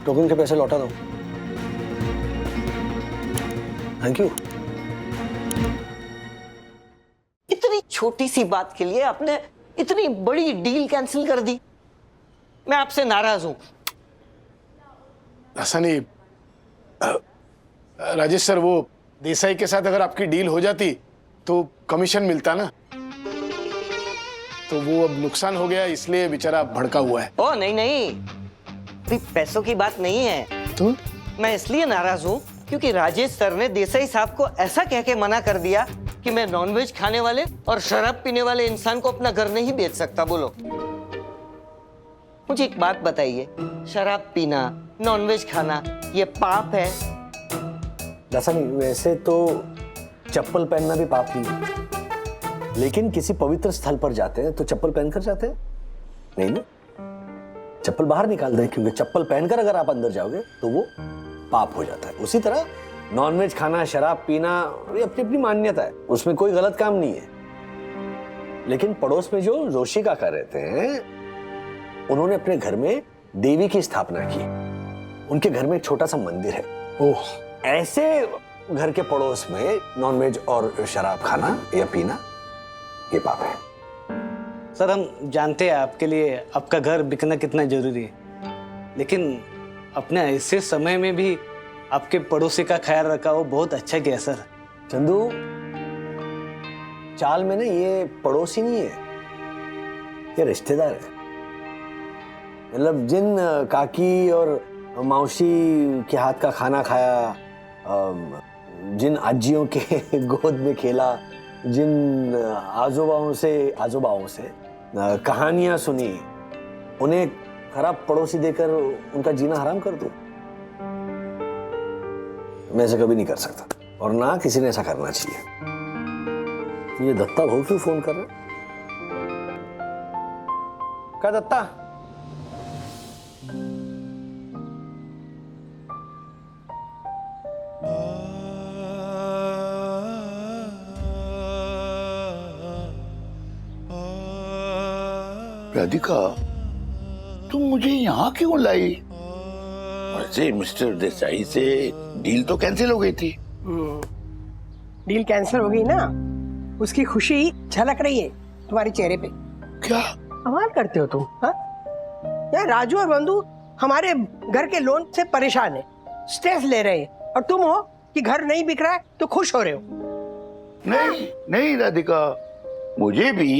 टोकन के पैसे लौटा दूँ। Thank you. इतनी छोटी सी बात के लिए आपने इतनी बड़ी डील कैंसिल कर दी। मैं आपसे नाराज हूं। ऐसा नहीं राजेश सर, वो देसाई के साथ अगर आपकी डील हो जाती तो कमीशन मिलता ना, तो वो अब नुकसान हो गया इसलिए बेचारा भड़का हुआ है। ओ नहीं नहीं, अभी पैसों की बात नहीं है। तो मैं इसलिए नाराज हूँ क्योंकि राजेश सर ने देसाई साहब को ऐसा कह के मना कर दिया कि मैं नॉनवेज खाने वाले और शराब पीने वाले इंसान को अपना घर नहीं बेच सकता। बोलो मुझे एक बात बताइए, शराब पीना नॉनवेज खाना ये पाप है? ऐसा नहीं, वैसे तो चप्पल पहनना भी पाप नहीं है, लेकिन किसी पवित्र स्थल पर जाते हैं तो चप्पल पहनकर जाते हैं नहीं ना, चप्पल बाहर निकाल दें, क्योंकि चप्पल पहनकर अगर आप अंदर जाओगे तो वो पाप हो जाता है। उसी तरह नॉनवेज खाना, शराब पीना, ये अपनी अपनी मान्यता है, उसमें कोई गलत काम नहीं है। लेकिन पड़ोस में जो जोशी काका रहते हैं उन्होंने अपने घर में देवी की स्थापना की। उनके घर में एक छोटा सा मंदिर है। ओह, ऐसे घर के पड़ोस में नॉनवेज और शराब खाना या पीना ये पाप है। सर हम जानते हैं आपके लिए आपका घर बिकना कितना जरूरी है, लेकिन अपने ऐसे समय में भी आपके पड़ोसी का ख्याल रखा वो बहुत अच्छा किया सर। चंदू, चाल में ना ये पड़ोसी नहीं है, ये रिश्तेदार है। मतलब जिन काकी और मौसी के हाथ का खाना खाया, जिन आजियों के गोद में खेला, जिन आजोबाओं से कहानियां सुनी, उन्हें खराब पड़ोसी देकर उनका जीना हराम कर दूं? मैं ऐसा कभी नहीं कर सकता और ना किसी ने ऐसा करना चाहिए। ये दत्ता भाऊ क्यों फोन कर रहे? क्या दत्ता? राधिका, तुम मुझे यहाँ क्यों लाई? वैसे मिस्टर देसाई से डील तो कैंसिल हो गई थी। डील कैंसिल हो गई ना, उसकी खुशी झलक रही है तुम्हारे चेहरे पे। क्या कमाल करते हो तुम। हाँ, यार राजू और बंधु हमारे घर के लोन से परेशान है, स्ट्रेस ले रहे हैं, और तुम हो कि घर नहीं बिक रहा है तो खुश हो रहे हो। नहीं नहीं राधिका, मुझे भी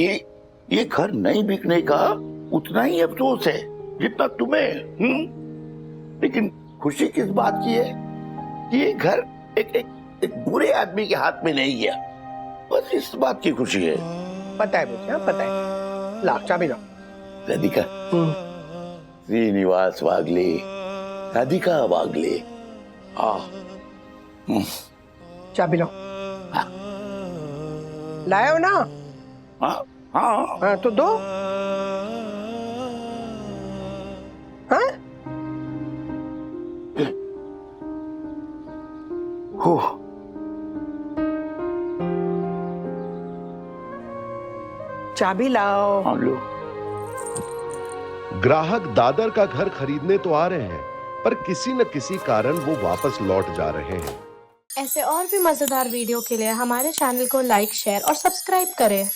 ये घर नहीं बिकने का उतना ही अफसोस है जितना तुम्हें। लेकिन खुशी किस बात की है कि ये घर एक बुरे आदमी के हाथ में नहीं गया, बस इस बात की खुशी है। पता है मुझे, हाँ पता है। ला चाबी लो। राधिका, श्रीनिवास वागले, राधिका वागले। चाबी लो। लाए हो ना? हाँ हाँ हाँ तो दो। हाँ हो चाबी लाओ। लो। ग्राहक दादर का घर खरीदने तो आ रहे हैं, पर किसी न किसी कारण वो वापस लौट जा रहे हैं। ऐसे और भी मजेदार वीडियो के लिए हमारे चैनल को लाइक, शेयर और सब्सक्राइब करें।